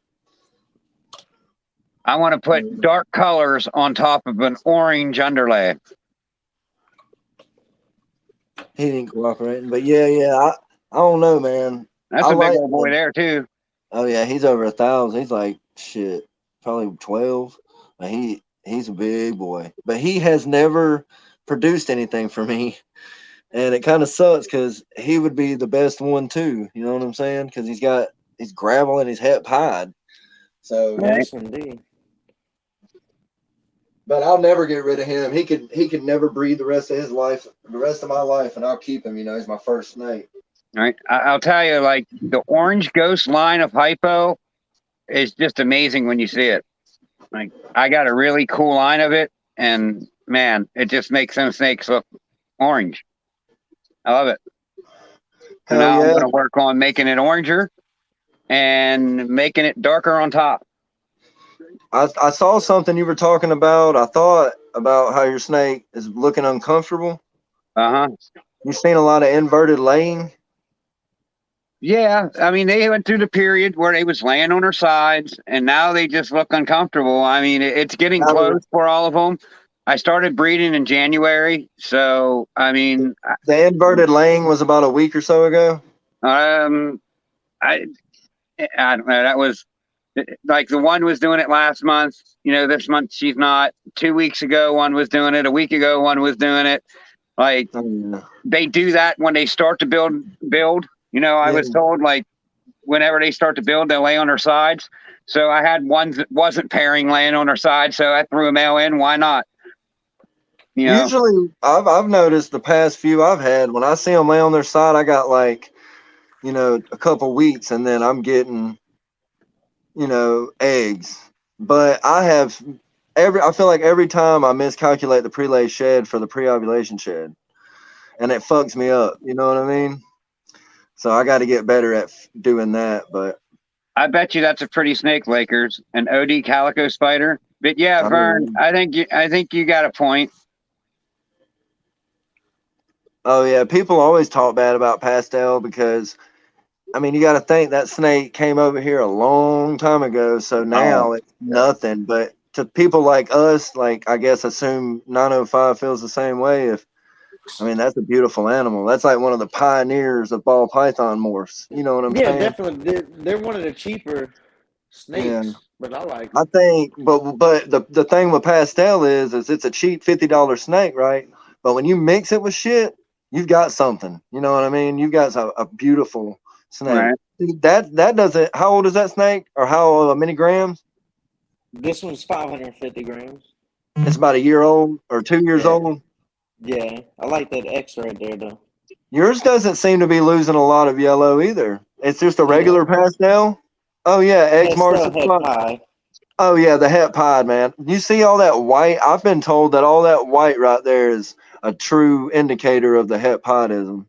I want to put dark colors on top of an orange underlay. He didn't cooperating, but yeah. I don't know, man. That's I a big like old boy there too. Oh yeah, he's over 1,000. He's like shit, probably 12. But he's a big boy, but he has never produced anything for me, and it kind of sucks because he would be the best one too. You know what I'm saying? Because he's gravel and he's het pied. So, Right. Yes, indeed. but I'll never get rid of him. He could never breed the rest of his life, the rest of my life, and I'll keep him. You know, he's my first snake. Right. I'll tell you, like the orange ghost line of hypo is just amazing when you see it. Like I got a really cool line of it, and man, it just makes them snakes look orange. I love it. So Hell now I'm yeah. going to work on making it oranger and making it darker on top. I saw something you were talking about. I thought about how your snake is looking uncomfortable. Uh huh. You've seen a lot of inverted laying. Yeah, I mean they went through the period where they was laying on their sides, and now they just look uncomfortable. I mean it's getting Now, close for all of them. I started breeding in January, so I mean, the inverted laying was about a week or so ago. um, I I don't know. That was like the one was doing it last month. You know, this month she's not. 2 weeks ago, one was doing it. A week ago, one was doing it. Like Oh, yeah. they do that when they start to build. You know, I Yeah. was told like whenever they start to build, they lay on their sides. So I had ones that wasn't pairing laying on their side, so I threw a male in. Why not? You know, Usually, I've noticed the past few I've had when I see them lay on their side, I got like, you know, a couple weeks, and then I'm getting, you know, eggs. But I feel like every time I miscalculate the prelay shed for the pre-ovulation shed, and it fucks me up. You know what I mean? So I got to get better at doing that. But I bet you that's a pretty snake, Lakers, an OD calico spider. But yeah, I Vern, mean, I think you got a point. oh yeah, people always talk bad about pastel because I mean you got to think that snake came over here a long time ago, so Oh, now it's nothing. But to people like us, like I guess assume 905 feels the same way. If I mean that's a beautiful animal. That's like one of the pioneers of ball python morphs. You know what I'm Yeah, saying? definitely. They're one of the cheaper Yeah. snakes, but I like I them. think, but the thing with pastel is it's a cheap $50 snake, right? But when you mix it with shit, you've got something. You know what I mean? You've got a beautiful snake. right. That doesn't. How old is that snake, or how many grams? This one's 550 grams. It's about a year old or 2 years Yeah, old. yeah. I like that X right there, though. Yours doesn't seem to be losing a lot of yellow either. It's just a It regular don't. pastel. Oh yeah, X marks Pastel the head spot. pie. Oh yeah, the het pied, man. You see all that white? I've been told that all that white right there is a true indicator of the het piedism.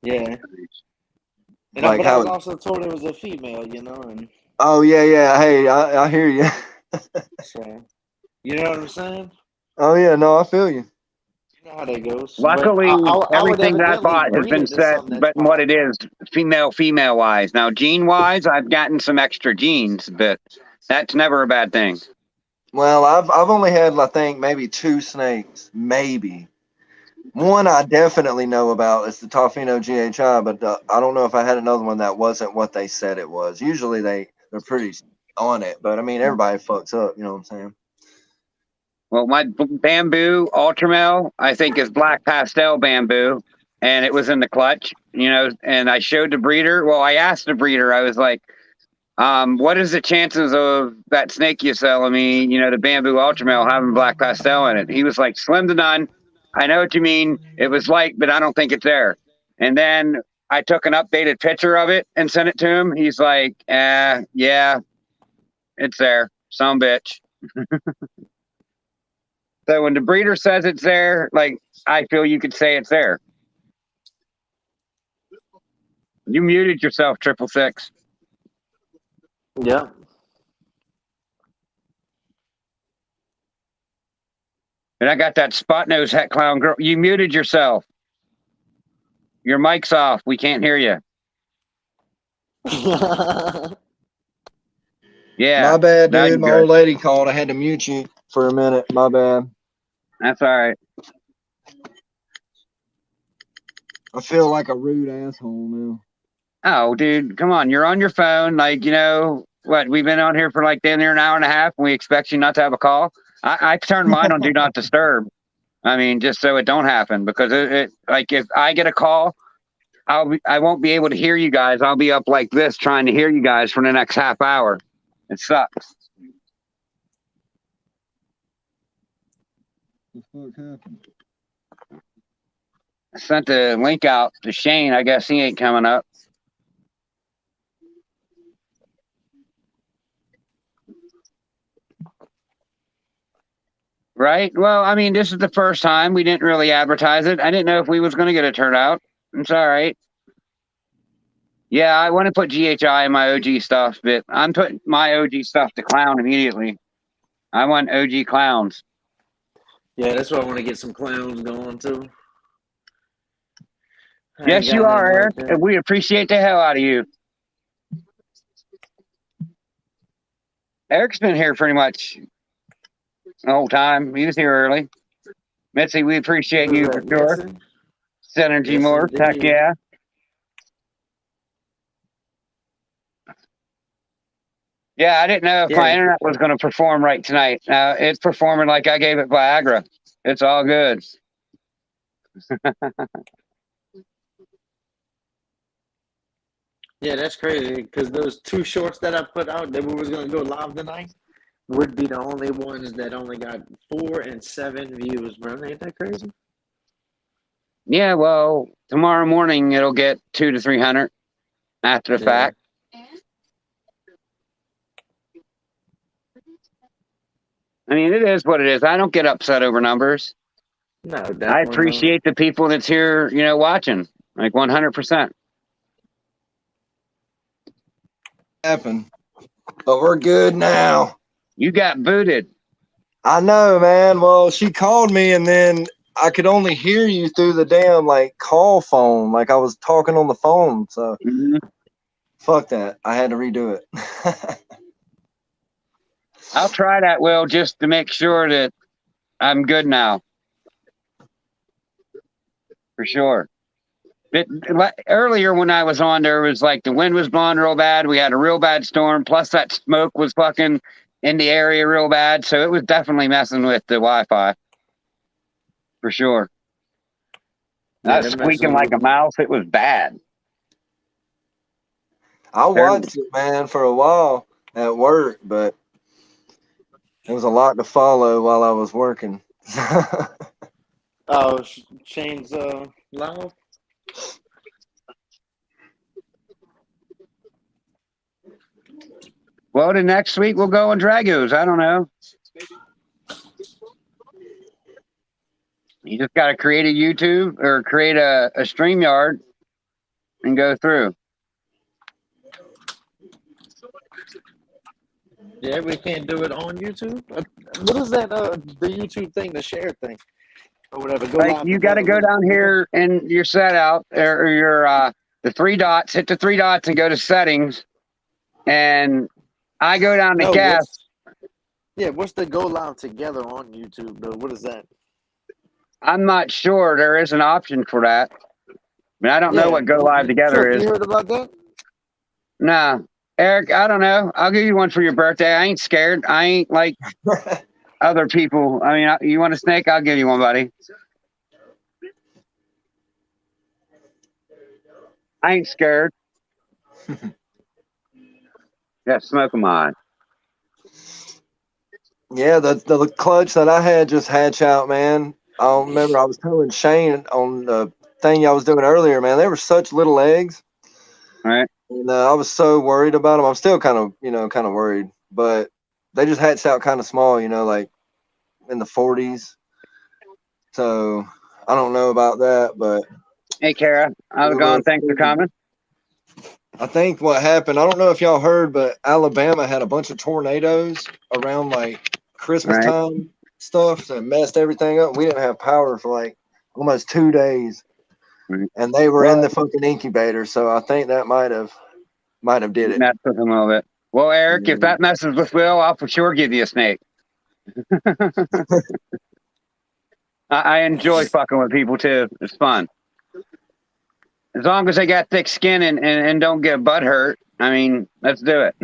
Yeah. Like But I how was it, also told it was a female, and oh yeah. Hey, I hear you. so you know what I'm saying? Oh yeah, no, I feel you. You know how that goes. But Luckily, I would everything that I evidently bought has breed been it to set, something that's but what it fine. is, female wise. Now, gene wise, I've gotten some extra genes, but that's never a bad thing. Well, I've only had I think maybe 2 snakes, maybe One I definitely know about is the Tofino GHI, but I don't know if I had another one that wasn't what they said it was. Usually they're pretty on it, but I mean everybody fucks up. You know what I'm saying? Well, my bamboo Ultramel, I think, is black pastel bamboo, and it was in the clutch, and I showed the breeder. Well, I asked the breeder, I was like, what is the chances of that snake you're selling me, the bamboo Ultramel having black pastel in it? He was like, slim to none. I know what you mean. It was light, but I don't think it's there. And then I took an updated picture of it and sent it to him. He's like, yeah, it's there. Some bitch. So when the breeder says it's there, like, I feel you could say it's there. You muted yourself, 666. Yeah. And I got that spot nose hat clown girl. You muted yourself. Your mic's off. We can't hear you. Yeah. My bad, Now dude. My old lady called. I had to mute you for a minute. My bad. That's all right. I feel like a rude asshole now. Oh, dude, come on. You're on your phone. Like, what? We've been on here for like damn near an hour and a half, and we expect you not to have a call. I turned mine on Do Not Disturb. I mean, just so it don't happen, because it like if I get a call, I won't be able to hear you guys. I'll be up like this trying to hear you guys for the next half hour. It sucks. What the fuck happened? I sent the link out to Shane. I guess he ain't coming up. Right? Well, I mean, this is the first time. We didn't really advertise it. I didn't know if we was going to get a turnout. It's all right. Yeah, I want to put GHI in my OG stuff, but I'm putting my OG stuff to clown immediately. I want OG clowns. Yeah, that's why I want to get some clowns going too. Yes, you are, Eric, and we appreciate the hell out of you. Eric's been here pretty much the whole time. He was here early. Mitzi, we appreciate you for sure. Synergy Yes, more. indeed. Heck yeah. Yeah, I didn't know if my internet was going to perform right tonight. It's performing like I gave it Viagra. It's all good. Yeah, that's crazy, because those two shorts that I put out that we was going to go live tonight would be the only ones that only got 4 and 7 views, bro. Ain't that crazy? Yeah, well, tomorrow morning it'll get 200 to 300 after the fact. I mean, it is what it is. I don't get upset over numbers. No, definitely. I appreciate the people that's here, watching, like 100%. Happened, but we're good now. You got booted. I know, man. Well, she called me, and then I could only hear you through the damn call phone, like I was talking on the phone. So fuck that. I had to redo it. I'll try that, Will, just to make sure that I'm good now. For sure. Earlier when I was on, there was the wind was blowing real bad. We had a real bad storm. Plus that smoke was fucking in the area real bad. So it was definitely messing with the Wi-Fi. For sure. I was squeaking like a mouse. It was bad. I watched it, man, for a while at work, but it was a lot to follow while I was working. Oh, Shane's live? Well, the next week we'll go on Dragos. I don't know. You just got to create a YouTube or create a StreamYard and go through. Yeah, we can't do it on YouTube. What is that? The YouTube thing, the share thing, or whatever. You got to go down here in your setup or your the 3 dots. Hit the 3 dots and go to settings. And I go down to cast. Yeah, what's the go live together on YouTube though? What is that? I'm not sure there is an option for that. I mean, I don't know what Go Live Together Chuck, is. you heard about that? No, Eric, I don't know. I'll give you one for your birthday. I ain't scared. I ain't like other people. I mean, you want a snake? I'll give you one, buddy. I ain't scared. Yeah, smoke 'em on. Yeah, the clutch that I had just hatch out, man. I remember I was telling Shane on the thing I was doing earlier, man. They were such little eggs. Right. And I was so worried about them. I'm still kind of worried, but they just hatched out kind of small, like in the 40s. So I don't know about that, but Hey, Kara, how's it going? Thanks for coming. I think what happened, I don't know if y'all heard, but Alabama had a bunch of tornadoes around like Christmas time stuff that messed everything up. We didn't have power for like almost 2 days, and they were in the fucking incubator. So I think that might have did it. Messed with him a little bit. Well, Eric, if that messes with Will, I'll for sure give you a snake. I enjoy fucking with people too. It's fun. As long as they got thick skin and don't get butt hurt, I mean, let's do it.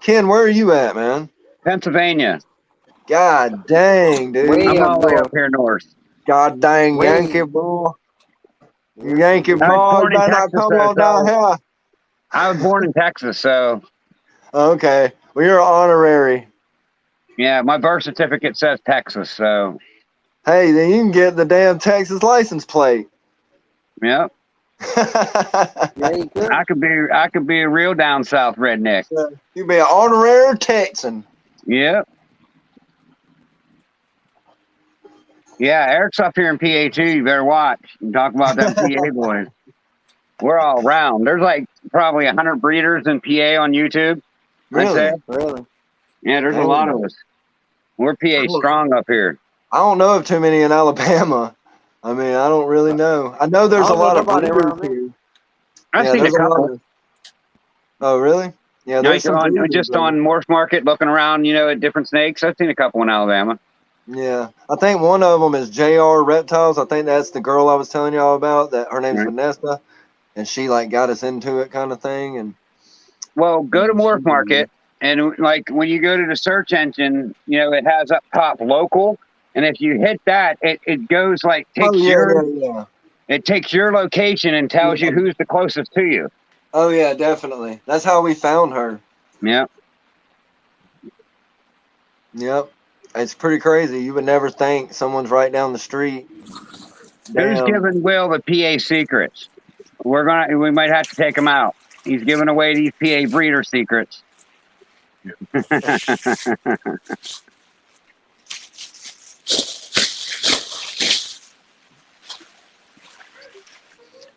Ken, where are you at, man? Pennsylvania. God dang, dude. I'm all the way up here north. God dang, Yankee boy. Yankee boy, you better not come on down here. I was born in Texas, so. Okay. Well, you're honorary. Yeah, my birth certificate says Texas, so. Hey, then you can get the damn Texas license plate. Yep. Yeah, you could. I could be a real down south redneck. You'd be an honorary Texan. Yep. Yeah, Eric's up here in PA too. You better watch. You talk about them PA boys. We're all around. There's like probably 100 breeders in PA on YouTube. Really? Really? Yeah, there's a lot of us. We're PA strong up here. I don't know of too many in Alabama. I mean, I don't really know. I know there's a lot of breeders here. I've seen a couple. Oh, really? Yeah, there's just on Morse Market, looking around, at different snakes. I've seen a couple in Alabama. Yeah, I think one of them is JR Reptiles. I think that's the girl I was telling y'all about. That her name's Vanessa, and she like got us into it, kind of thing. And well, go to Morse Market, and like when you go to the search engine, it has up top local, and if you hit that, it goes like it takes your location and tells you who's the closest to you. Oh yeah, definitely. That's how we found her. Yep. Yep. It's pretty crazy. You would never think someone's right down the street. Who's giving Will the PA secrets? We might have to take him out. He's giving away these PA breeder secrets.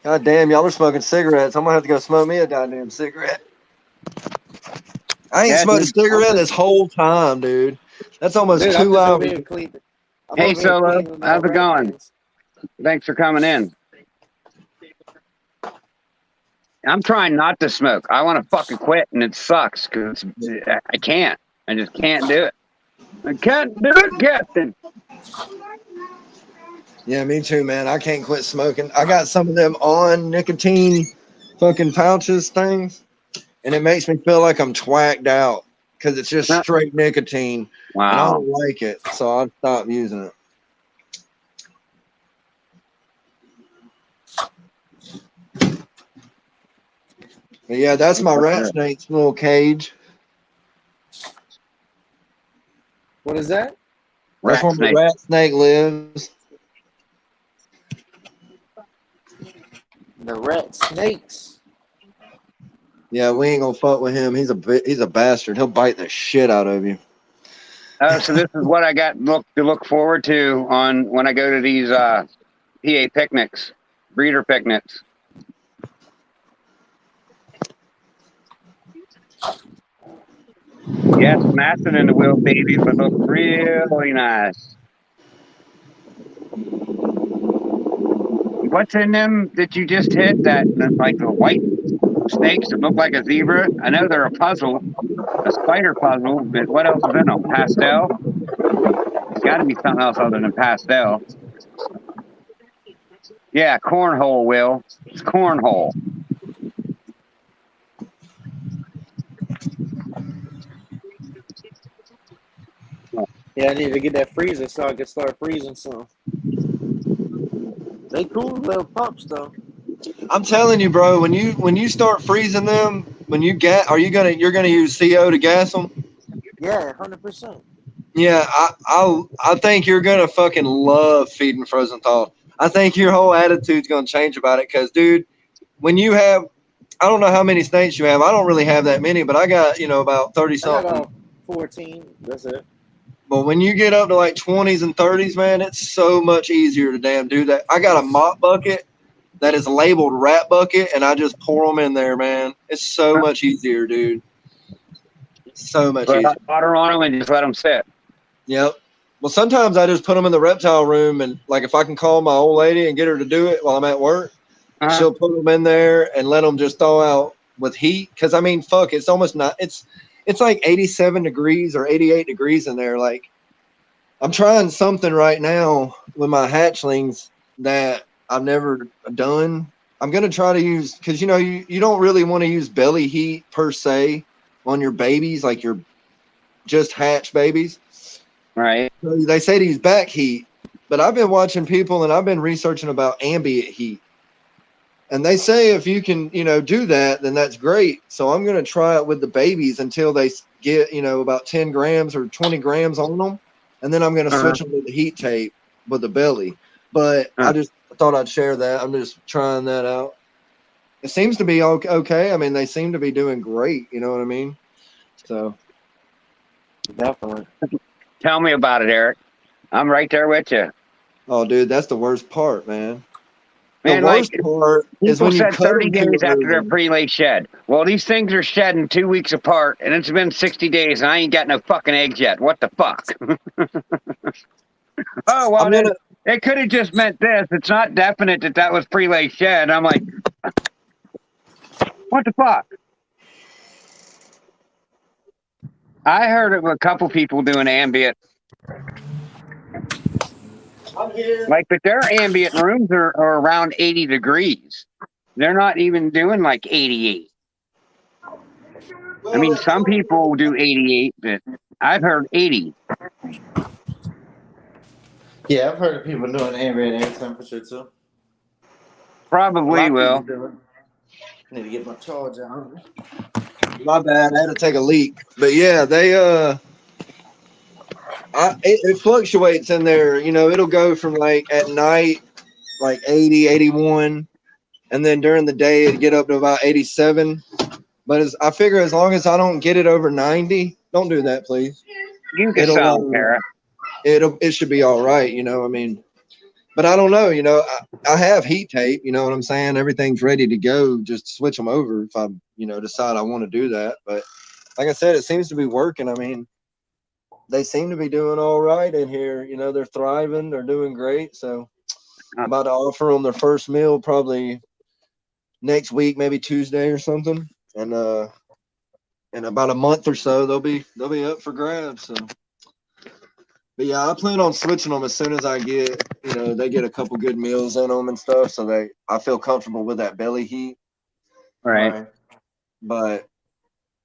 God damn, y'all are smoking cigarettes. I'm gonna have to go smoke me a goddamn cigarette. I ain't smoked a cigarette this whole time, dude. That's almost 2 hours. Hey, Solo, how's it going? Thanks for coming in. I'm trying not to smoke. I want to fucking quit, and it sucks because I can't. I just can't do it. I can't do it, Captain. Yeah, me too, man. I can't quit smoking. I got some of them on nicotine fucking pouches things, and it makes me feel like I'm twacked out because it's just straight nicotine. Wow. And I don't like it, so I've stopped using it. But yeah, that's my rat snake's little cage. What is that? That's where the rat snake lives. The rat snakes. Yeah, we ain't gonna fuck with him. He's a bastard. He'll bite the shit out of you. So this is what I got to look forward to on when I go to these PA picnics, breeder picnics. Yes, massive in the wheel babies would look really nice. What's in them that you just hit? That's like the white snakes that look like a zebra. I know they're a puzzle, a spider puzzle, but what else is in them? Pastel? Got to be something else other than pastel. Yeah, cornhole, Will. It's cornhole. Yeah, I need to get that freezer so I can start freezing some. They cool little pups though. I'm telling you, bro. When you start freezing them, you're gonna use CO to gas them? Yeah, 100%. Yeah, I think you're gonna fucking love feeding frozen thaw. I think your whole attitude's gonna change about it, cause dude, when you have, I don't know how many snakes you have. I don't really have that many, but I got about 30 I got something. 14. That's it. But when you get up to like 20s and 30s, man, it's so much easier to damn do that. I got a mop bucket that is labeled rat bucket, and I just pour them in there, man. It's so much easier, dude. So much Put easier. water on them and just let them sit. Yep. Well, sometimes I just put them in the reptile room, and like if I can call my old lady and get her to do it while I'm at work, she'll put them in there and let them just thaw out with heat. Because I mean, fuck, it's almost not. It's like 87 degrees or 88 degrees in there. Like I'm trying something right now with my hatchlings that I've never done. I'm gonna try to use, because you don't really want to use belly heat per se on your babies, like your just hatch babies. Right. They say to use back heat, but I've been watching people and I've been researching about ambient heat. And they say if you can, do that, then that's great. So I'm going to try it with the babies until they get, about 10 grams or 20 grams on them. And then I'm going to switch them to the heat tape with the belly. But I just thought I'd share that. I'm just trying that out. It seems to be okay. I mean, they seem to be doing great. You know what I mean? So. Definitely. Tell me about it, Eric. I'm right there with you. Oh, dude, that's the worst part, man. Man, the worst part is when you said cut 30 them days after their early. pre-lay shed. Well, these things are shedding 2 weeks apart, and it's been 60 days, and I ain't got no fucking eggs yet. What the fuck? Oh, well, it could have just meant this. It's not definite that was pre-lay shed. I'm like, what the fuck? I heard of a couple people doing ambient. Like, but their ambient rooms are around 80 degrees. They're not even doing like 88. I mean, some people do 88, but I've heard 80. Yeah, I've heard of people doing ambient air temperature too. Probably will. Need to get my charge out. My bad. I had to take a leak. But yeah, they it fluctuates in there. It'll go from like at night like 80, 81, and then during the day it'd get up to about 87. But I figure as long as I don't get it over 90, don't do that, please. You can sell, Kara. It should be all right. I mean, but I don't know. I have heat tape. You know what I'm saying? Everything's ready to go. Just switch them over if I, decide I want to do that. But like I said, it seems to be working. I mean, they seem to be doing all right in here. They're thriving. They're doing great. So I'm about to offer them their first meal probably next week, maybe Tuesday or something. And in about a month or so, they'll be up for grabs. So. But yeah, I plan on switching them as soon as I get, they get a couple good meals in them and stuff. So I feel comfortable with that belly heat. Right. But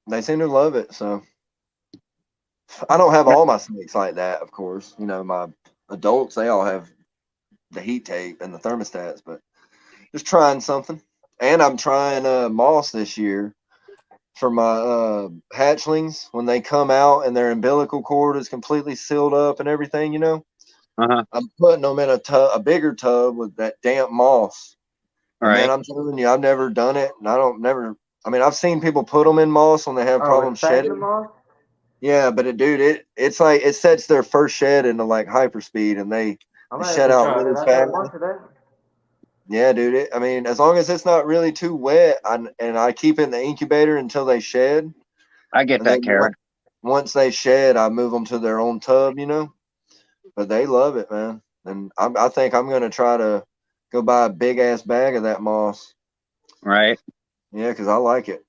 they seem to love it. So I don't have all my snakes like that, of course. My adults, they all have the heat tape and the thermostats, but just trying something. And I'm trying moss this year for my hatchlings when they come out and their umbilical cord is completely sealed up and everything, I'm putting them in a bigger tub with that damp moss. Right. Man, I'm telling you, I've never done it, and I mean, I've seen people put them in moss when they have problems shedding. Yeah, but it's like it sets their first shed into like hyperspeed, and they shed out really fast. Yeah, dude. I mean, as long as it's not really too wet, and I keep it in the incubator until they shed. I get that, Karen. Once they shed, I move them to their own tub, But they love it, man. And I think I'm going to try to go buy a big-ass bag of that moss. Right. Yeah, because I like it.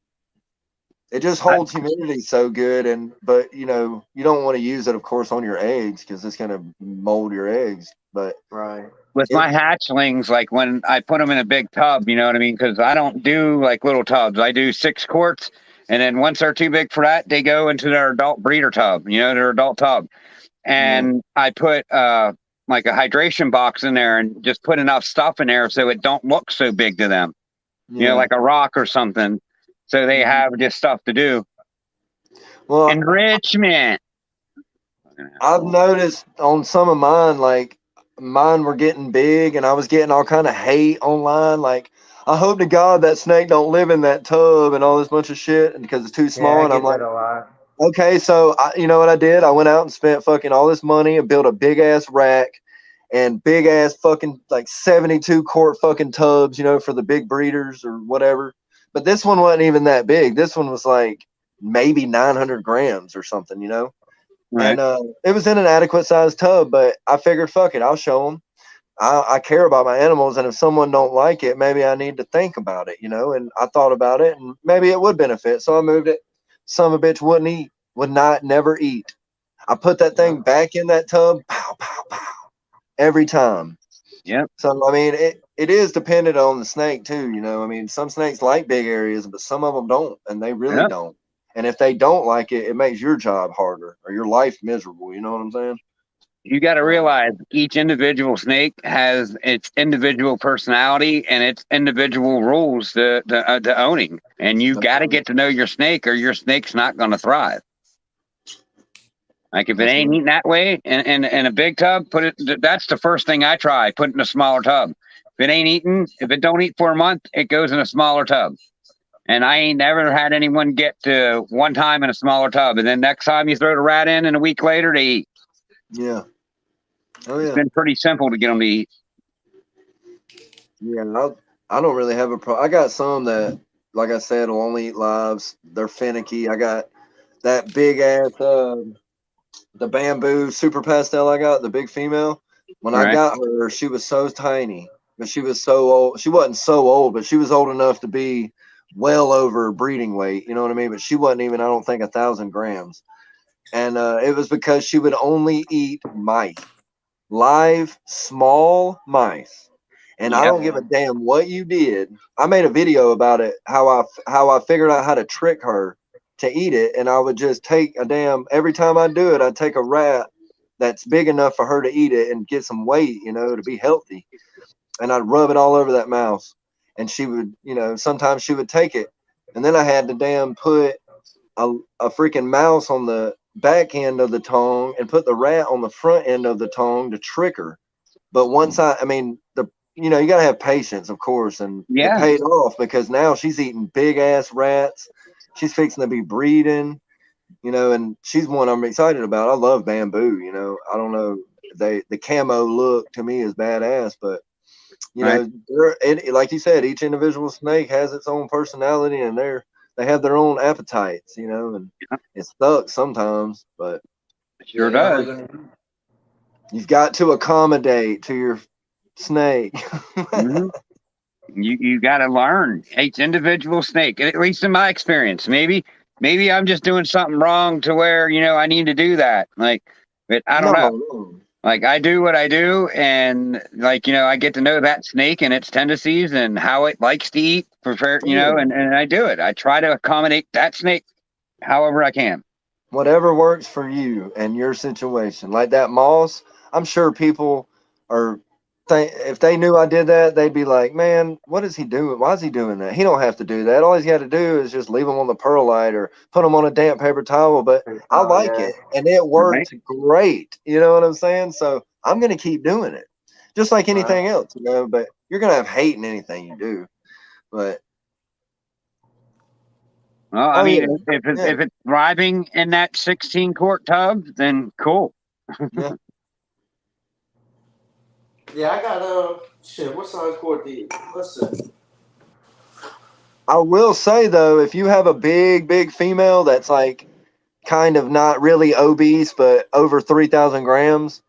It just holds humidity so good, but you don't want to use it, of course, on your eggs because it's gonna mold your eggs. But Right. With my hatchlings, like when I put them in a big tub, you know what I mean? Because I don't do like little tubs. I do 6 quarts, and then once they're too big for that, they go into their adult breeder tub, their adult tub. And I put like a hydration box in there and just put enough stuff in there so it don't look so big to them, like a rock or something. So they have just stuff to do. Well, enrichment. I've noticed on some of mine, like mine were getting big and I was getting all kind of hate online. Like, I hope to God that snake don't live in that tub and all this bunch of shit because it's too small. And I'm like, okay, so you know what I did? I went out and spent fucking all this money and built a big ass rack and big ass fucking like 72 quart fucking tubs, for the big breeders or whatever. But this one wasn't even that big. This one was like maybe 900 grams or something, Right. And it was in an adequate sized tub, but I figured, fuck it, I'll show them. I care about my animals, and if someone don't like it, maybe I need to think about it, and I thought about it, and maybe it would benefit, so I moved it. Some of bitch wouldn't eat, never eat. I put that thing back in that tub, pow, pow, pow, every time. Yep. So, I mean, it is dependent on the snake, too, I mean, some snakes like big areas, but some of them don't, and they really don't. And if they don't like it, it makes your job harder or your life miserable. You know what I'm saying? You got to realize each individual snake has its individual personality and its individual rules to owning. And you got to get to know your snake or your snake's not going to thrive. Like if it ain't eating that way in a big tub, that's the first thing I try, put it in a smaller tub. If it ain't eating, if it don't eat for a month, it goes in a smaller tub. And I ain't never had anyone get to one time in a smaller tub. And then next time you throw the rat in and a week later they eat. Yeah. Oh, yeah. It's been pretty simple to get them to eat. Yeah, I don't really have a problem. I got some that, like I said, will only eat lives. They're finicky. I got that big ass, the bamboo super pastel I got, the big female. When I got her, she was so tiny, but she was so old. She wasn't so old, but she was old enough to be well over breeding weight. You know what I mean? But she wasn't even, I don't think, 1,000 grams. And it was because she would only eat mice, live, small mice. And I don't give a damn what you did. I made a video about it, how I figured out how to trick her to eat it. And I would just take every time I do it, I'd take a rat that's big enough for her to eat it and get some weight, to be healthy. And I'd rub it all over that mouse. And she would, sometimes she would take it. And then I had to put a freaking mouse on the back end of the tongue and put the rat on the front end of the tongue to trick her. But once you got to have patience, of course. And it paid off because now she's eating big ass rats. She's fixing to be breeding, and she's one I'm excited about. I love bamboo, I don't know. The camo look to me is badass, but like you said, each individual snake has its own personality and they have their own appetites, and it sucks sometimes, but it sure does. You've got to accommodate to your snake. Mm-hmm. You got to learn each individual snake, at least in my experience. Maybe I'm just doing something wrong to where, I need to do that. Like, but I don't know. No. Like I do what I do, and like I get to know that snake and its tendencies and how it likes to eat. And I do it. I try to accommodate that snake, however I can. Whatever works for you and your situation. Like that moss, I'm sure people if they knew I did that, they'd be like, "Man, what is he doing? Why is he doing that? He don't have to do that. All he's got to do is just leave him on the perlite or put him on a damp paper towel." But I like it, and it worked great. You know what I'm saying? So I'm gonna keep doing it, just like anything else, But you're gonna have hate in anything you do. But well, I mean, if it's thriving in that 16 quart tub, then cool. Yeah. Yeah, I got shit. What size quart do you? Listen. I will say though, if you have a big female that's like kind of not really obese but over 3,000 grams,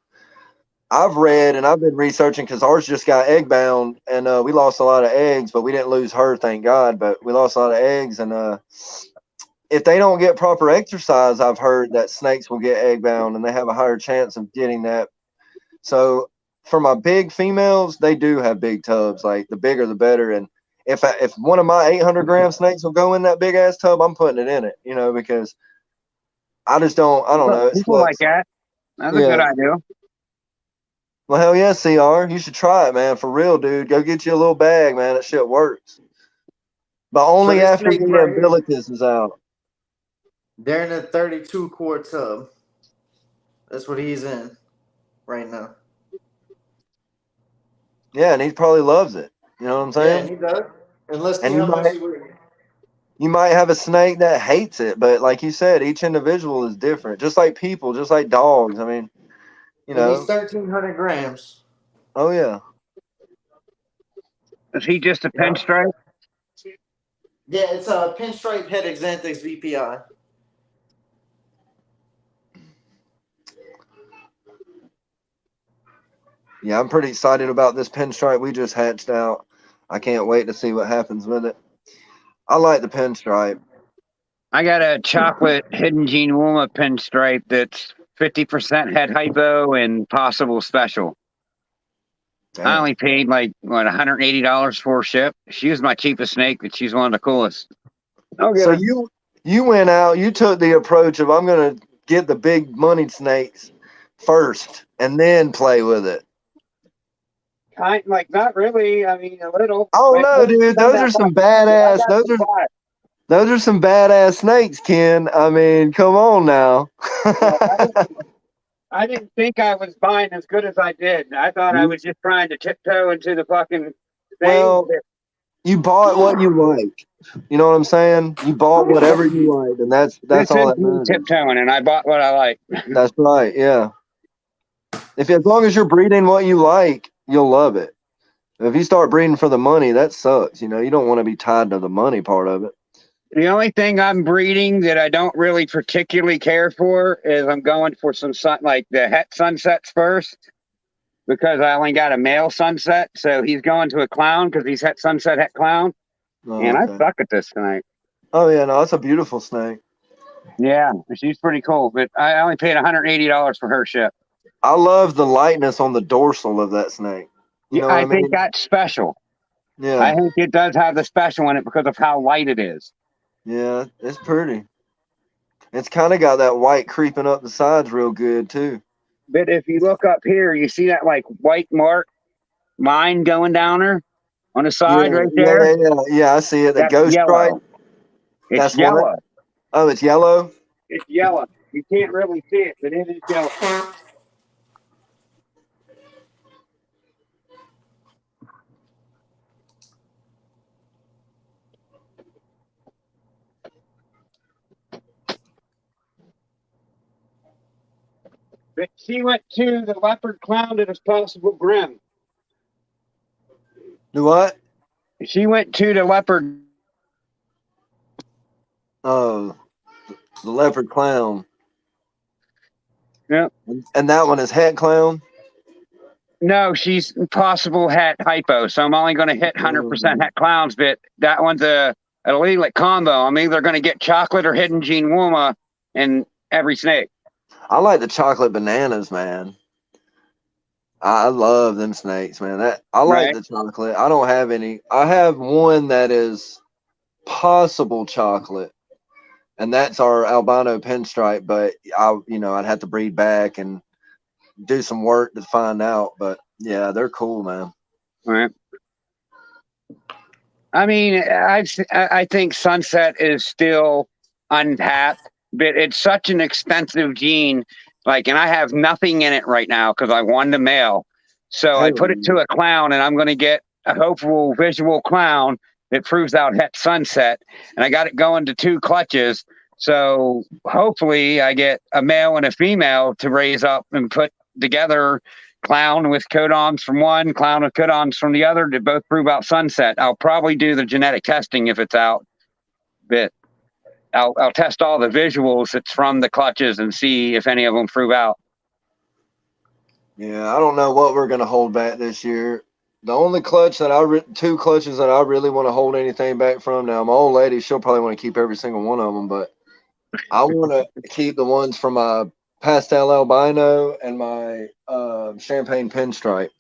I've read and I've been researching because ours just got egg bound and we lost a lot of eggs, but we didn't lose her, thank God. But we lost a lot of eggs, and if they don't get proper exercise, I've heard that snakes will get egg bound and they have a higher chance of getting that. So for my big females, they do have big tubs. Like the bigger, the better. And if one of my 800-gram snakes will go in that big ass tub, I'm putting it in it, because I don't know. It People like looks, that. That's a good yeah. idea. Well, hell yeah, CR. You should try it, man. For real, dude. Go get you a little bag, man. That shit works. But only this after snake the right here, umbilicus is out. they're in a 32-quart tub. That's what he's in right now. Yeah, and he probably loves it. You know what I'm saying? Yeah, he does. And let's see And how much he weighs. you might have a snake that hates it, but like you said, each individual is different. Just like people, just like dogs. I mean, And he's 1,300 grams. Oh yeah. Is he just a pinstripe? Yeah, it's a pinstripe head Xanthics VPI. Yeah, I'm pretty excited about this pinstripe we just hatched out. I can't wait to see what happens with it. I like the pinstripe. I got a chocolate hidden gene Wuma pinstripe that's 50% head hypo and possible special. Damn. I only paid like $180 for ship. She was my cheapest snake, but she's one of the coolest. So you went out, you took the approach of I'm gonna get the big money snakes first and then play with it. Not really. I mean, a little. Oh no, dude, those are some badass. Those are some badass snakes, Ken. I mean, come on now. I didn't think I was buying as good as I did. I thought I was just trying to tiptoe into the fucking thing. Well, you bought what you like. You know what I'm saying? You bought whatever you like, and that's all that matters. Tiptoeing, and I bought what I like. That's right. Yeah. As long as you're breeding what you like, you'll love it. If you start breeding for the money, that sucks. You don't want to be tied to the money part of it. The only thing I'm breeding that I don't really particularly care for is I'm going for some like the het sunsets first, because I only got a male sunset. So he's going to a clown because he's het sunset, het clown. Oh, and okay. I suck at this tonight. Oh yeah, no, it's a beautiful snake. Yeah, she's pretty cool, but I only paid $180 for her ship. I love the lightness on the dorsal of that snake. You know what I mean? think that's special. Yeah. I think it does have the special in it because of how light it is. Yeah, it's pretty. It's kind of got that white creeping up the sides real good too. But if you look up here, you see that like white mark line going down her on the side right there? Yeah, I see it. The ghost stripe. It's yellow. What? Oh, it's yellow? It's yellow. You can't really see it, but it is yellow. But she went to the leopard clown that is possible grim. The what? She went to the leopard. Oh, the leopard clown. Yeah. And that one is het clown? No, she's possible het hypo. So I'm only going to hit 100% het clowns, but that one's an elite combo. I'm either going to get chocolate or hidden gene Wuma in every snake. I like the chocolate bananas, man. I love them snakes, man. I like the chocolate. I don't have any. I have one that is possible chocolate, and that's our albino pinstripe. But I'd have to breed back and do some work to find out. But yeah, they're cool, man. All right. I mean, I think Sunset is still untapped, but it's such an expensive gene. And I have nothing in it right now because I won the male. So I put it to a clown, and I'm going to get a hopeful visual clown that proves out het sunset. And I got it going to 2 clutches. So hopefully I get a male and a female to raise up and put together clown with codons from one, clown with codons from the other to both prove out sunset. I'll probably do the genetic testing if it's out, but I'll test all the visuals that's from the clutches and see if any of them prove out. Yeah, I don't know what we're going to hold back this year. The only clutch that 2 clutches that I really want to hold anything back from now, my old lady, she'll probably want to keep every single one of them, but I want to keep the ones from my pastel albino and my champagne pinstripe.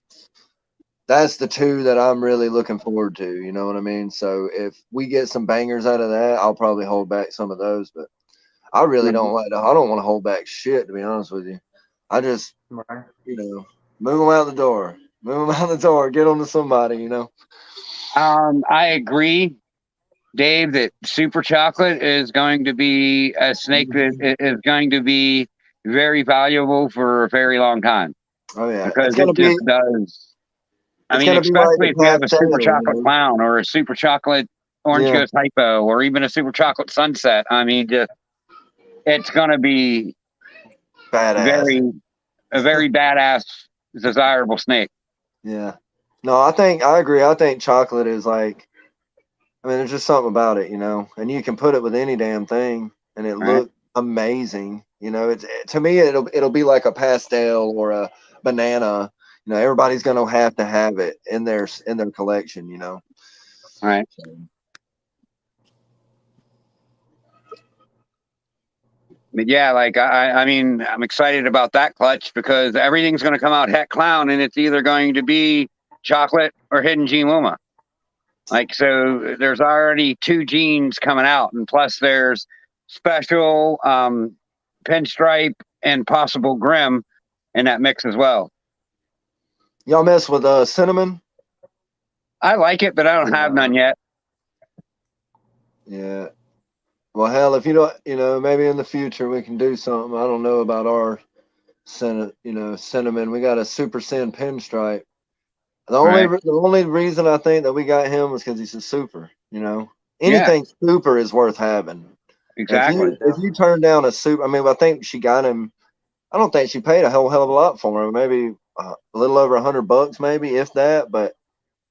That's the two that I'm really looking forward to. You know what I mean? So if we get some bangers out of that, I'll probably hold back some of those. But I really don't like. I don't want to hold back shit, to be honest with you. I just, Right. move them out the door. Move them out the door. Get them to somebody. I agree, Dave, that super chocolate is going to be a snake that is going to be very valuable for a very long time Oh yeah, because it just does. I it's mean, gonna be like especially the if you have a super pastel. chocolate clown or a super chocolate orange Yeah, ghost hypo or even a super chocolate sunset. I mean, it's going to be badass. a very badass, desirable snake. Yeah. No, I agree. I think chocolate is like, I mean, there's just something about it, and you can put it with any damn thing and it Right. looks amazing. It's to me, it'll be like a pastel or a banana. Everybody's going to have it in their collection, Right. But yeah, like I mean, I'm excited about that clutch because everything's going to come out het clown, and it's either going to be chocolate or hidden gene Luma. Like, so there's already 2 genes coming out, and plus there's special pinstripe and possible grim in that mix as well. Y'all mess with cinnamon? I like it, but I don't have none yet. Yeah. Well, hell, if you don't, maybe in the future we can do something. I don't know about our cinnamon. We got a super sin pinstripe. The only reason I think that we got him was because he's a super. Anything super is worth having. Exactly. If you turn down a super, I mean, I think she got him. I don't think she paid a hell of a lot for him. Maybe a little over $100, maybe if that. But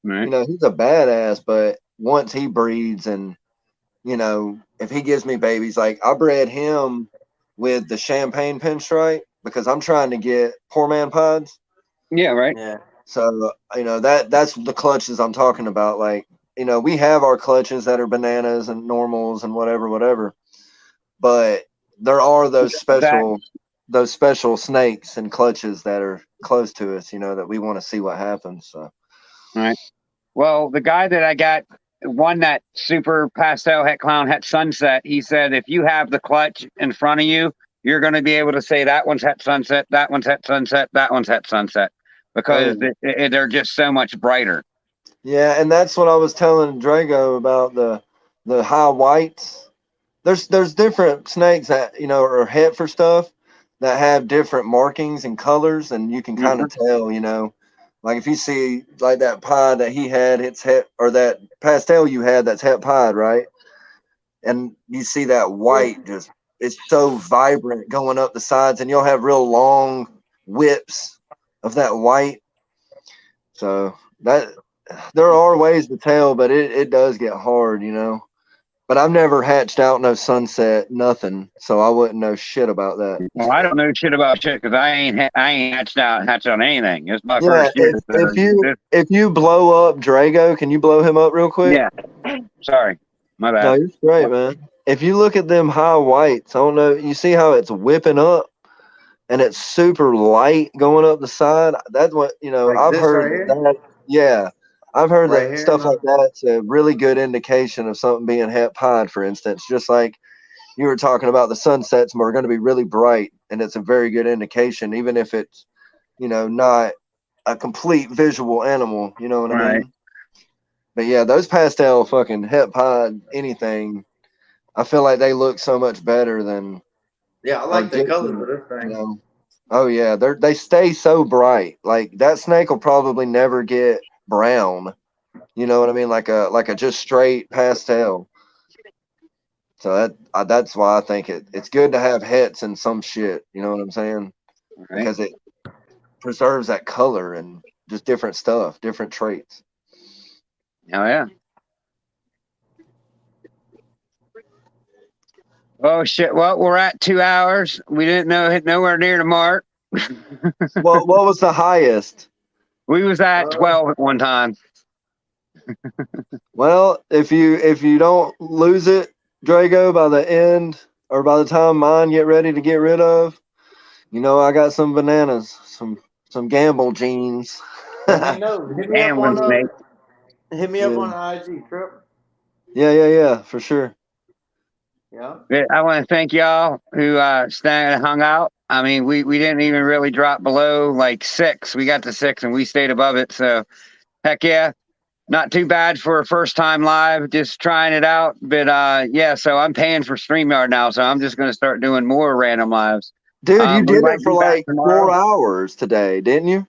he's a badass. But once he breeds, and if he gives me babies, like I bred him with the champagne pinstripe because I'm trying to get poor man pods. Yeah, right. Yeah. So that's the clutches I'm talking about. Like we have our clutches that are bananas and normals and whatever, but there are those special snakes and clutches that are close to us. That we want to see what happens. So. Right. Well, the guy that I got won that super pastel het clown het sunset. He said if you have the clutch in front of you, you're going to be able to say that one's het sunset, that one's het sunset, that one's het sunset, because they're just so much brighter. Yeah, and that's what I was telling Drago about the high whites. There's different snakes that are het for stuff that have different markings and colors, and you can kind of tell. Like if you see like that pod that he had, it's het, or that pastel you had that's het pod, right? And you see that white just it's so vibrant going up the sides, and you'll have real long whips of that white. So that there are ways to tell, but it does get hard, But I've never hatched out no sunset, nothing, so I wouldn't know shit about that. Well, I don't know shit about shit because I ain't hatched out anything. It's my first year. If you blow up Drago, can you blow him up real quick? Yeah. Sorry, my bad. No, you're straight, man. If you look at them high whites, I don't know. You see how it's whipping up, and it's super light going up the side. That's what Like I've this heard. right here? Yeah. I've heard Right that here? stuff like that's a really good indication of something being het pied, for instance. Just like you were talking about, the sunsets are going to be really bright, and it's a very good indication, even if it's, not a complete visual animal. You know what I mean? But yeah, those pastel fucking het pied anything, I feel like they look so much better than. Yeah, I like the color of this thing. Oh yeah, they stay so bright. Like that snake will probably never get brown. You know what I mean? Like a just straight pastel. So that's why I think it's good to have hets and some shit. You know what I'm saying? Because it preserves that color and just different stuff, different traits. Oh yeah. Oh shit! Well, we're at 2 hours. We didn't hit nowhere near the mark. What was the highest? We was at 12 at one time. Well, if you don't lose it, Drago, by the end or by the time mine get ready to get rid of, you know, I got some bananas, some gamble genes. Let me know. Hit me up Gambling on snake. IG, Trip. Yeah, for sure. Yeah. I want to thank y'all who stayed and hung out. I mean, we didn't even really drop below like 6. We got to 6 and we stayed above it. So heck yeah. Not too bad for a first time live, just trying it out. But yeah, so I'm paying for StreamYard now, so I'm just gonna start doing more random lives. Dude, you We did might it for be back like tomorrow. 4 hours today, didn't you?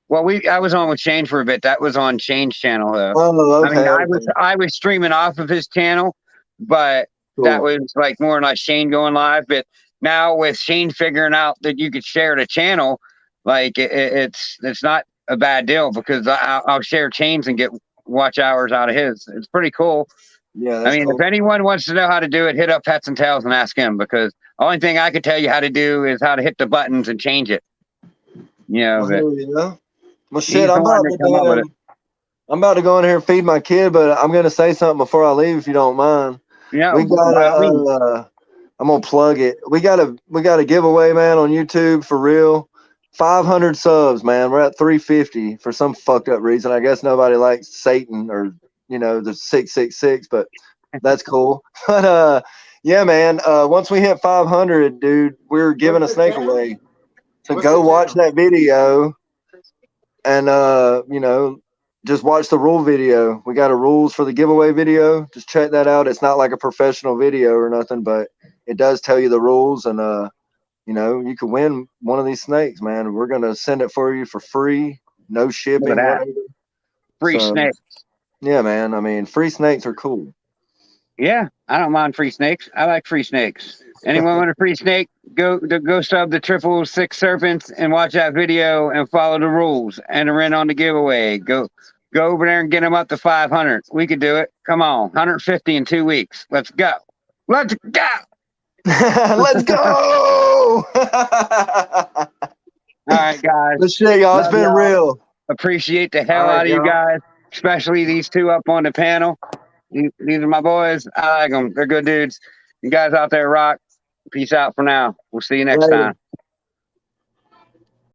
Well, I was on with Shane for a bit. That was on Shane's channel though. Oh, okay. I mean, Okay. I was streaming off of his channel, but that Cool. was like more like Shane going live. But now with Shane figuring out that you could share the channel, like it's not a bad deal because I'll share chains and get watch hours out of his. It's pretty cool. Yeah, I that's mean, cool. if anyone wants to know how to do it, hit up Pets and Tails and ask him because the only thing I could tell you how to do is how to hit the buttons and change it. You know, Well, but hell yeah. Well, shit, he's the one that come up with it. I'm about to go in here and feed my kid, but I'm gonna say something before I leave if you don't mind. Yeah, We got by all means. I'm gonna plug it. We got a giveaway, man, on YouTube for real. 500 subs, man. We're at 350 for some fucked up reason. I guess nobody likes Satan or the 666, but that's cool. But yeah, man. Once we hit 500, dude, we're giving a snake away. So What's go the watch channel? that video and just watch the rule video. We got a rules for the giveaway video. Just check that out. It's not like a professional video or nothing, but it does tell you the rules, and you can win one of these snakes, man. We're gonna send it for you for free, no Look at shipping, that. whatever. Free So snake. yeah, man. I mean, free snakes are cool. Yeah, I don't mind free snakes. I like free snakes. Anyone want a free snake? Go sub the 666 serpents and watch that video and follow the rules. Enter in on the giveaway. Go over there and get them up to 500. We could do it. Come on, 150 in 2 weeks. Let's go. Let's go. Let's go. All right, guys. But shit, y'all, it's Love been y'all. real. Appreciate the hell All right, out of you y'all. guys, especially these two up on the panel. These are my boys. I like them. They're good dudes. You guys out there rock. Peace out for now. We'll see you next Later. time.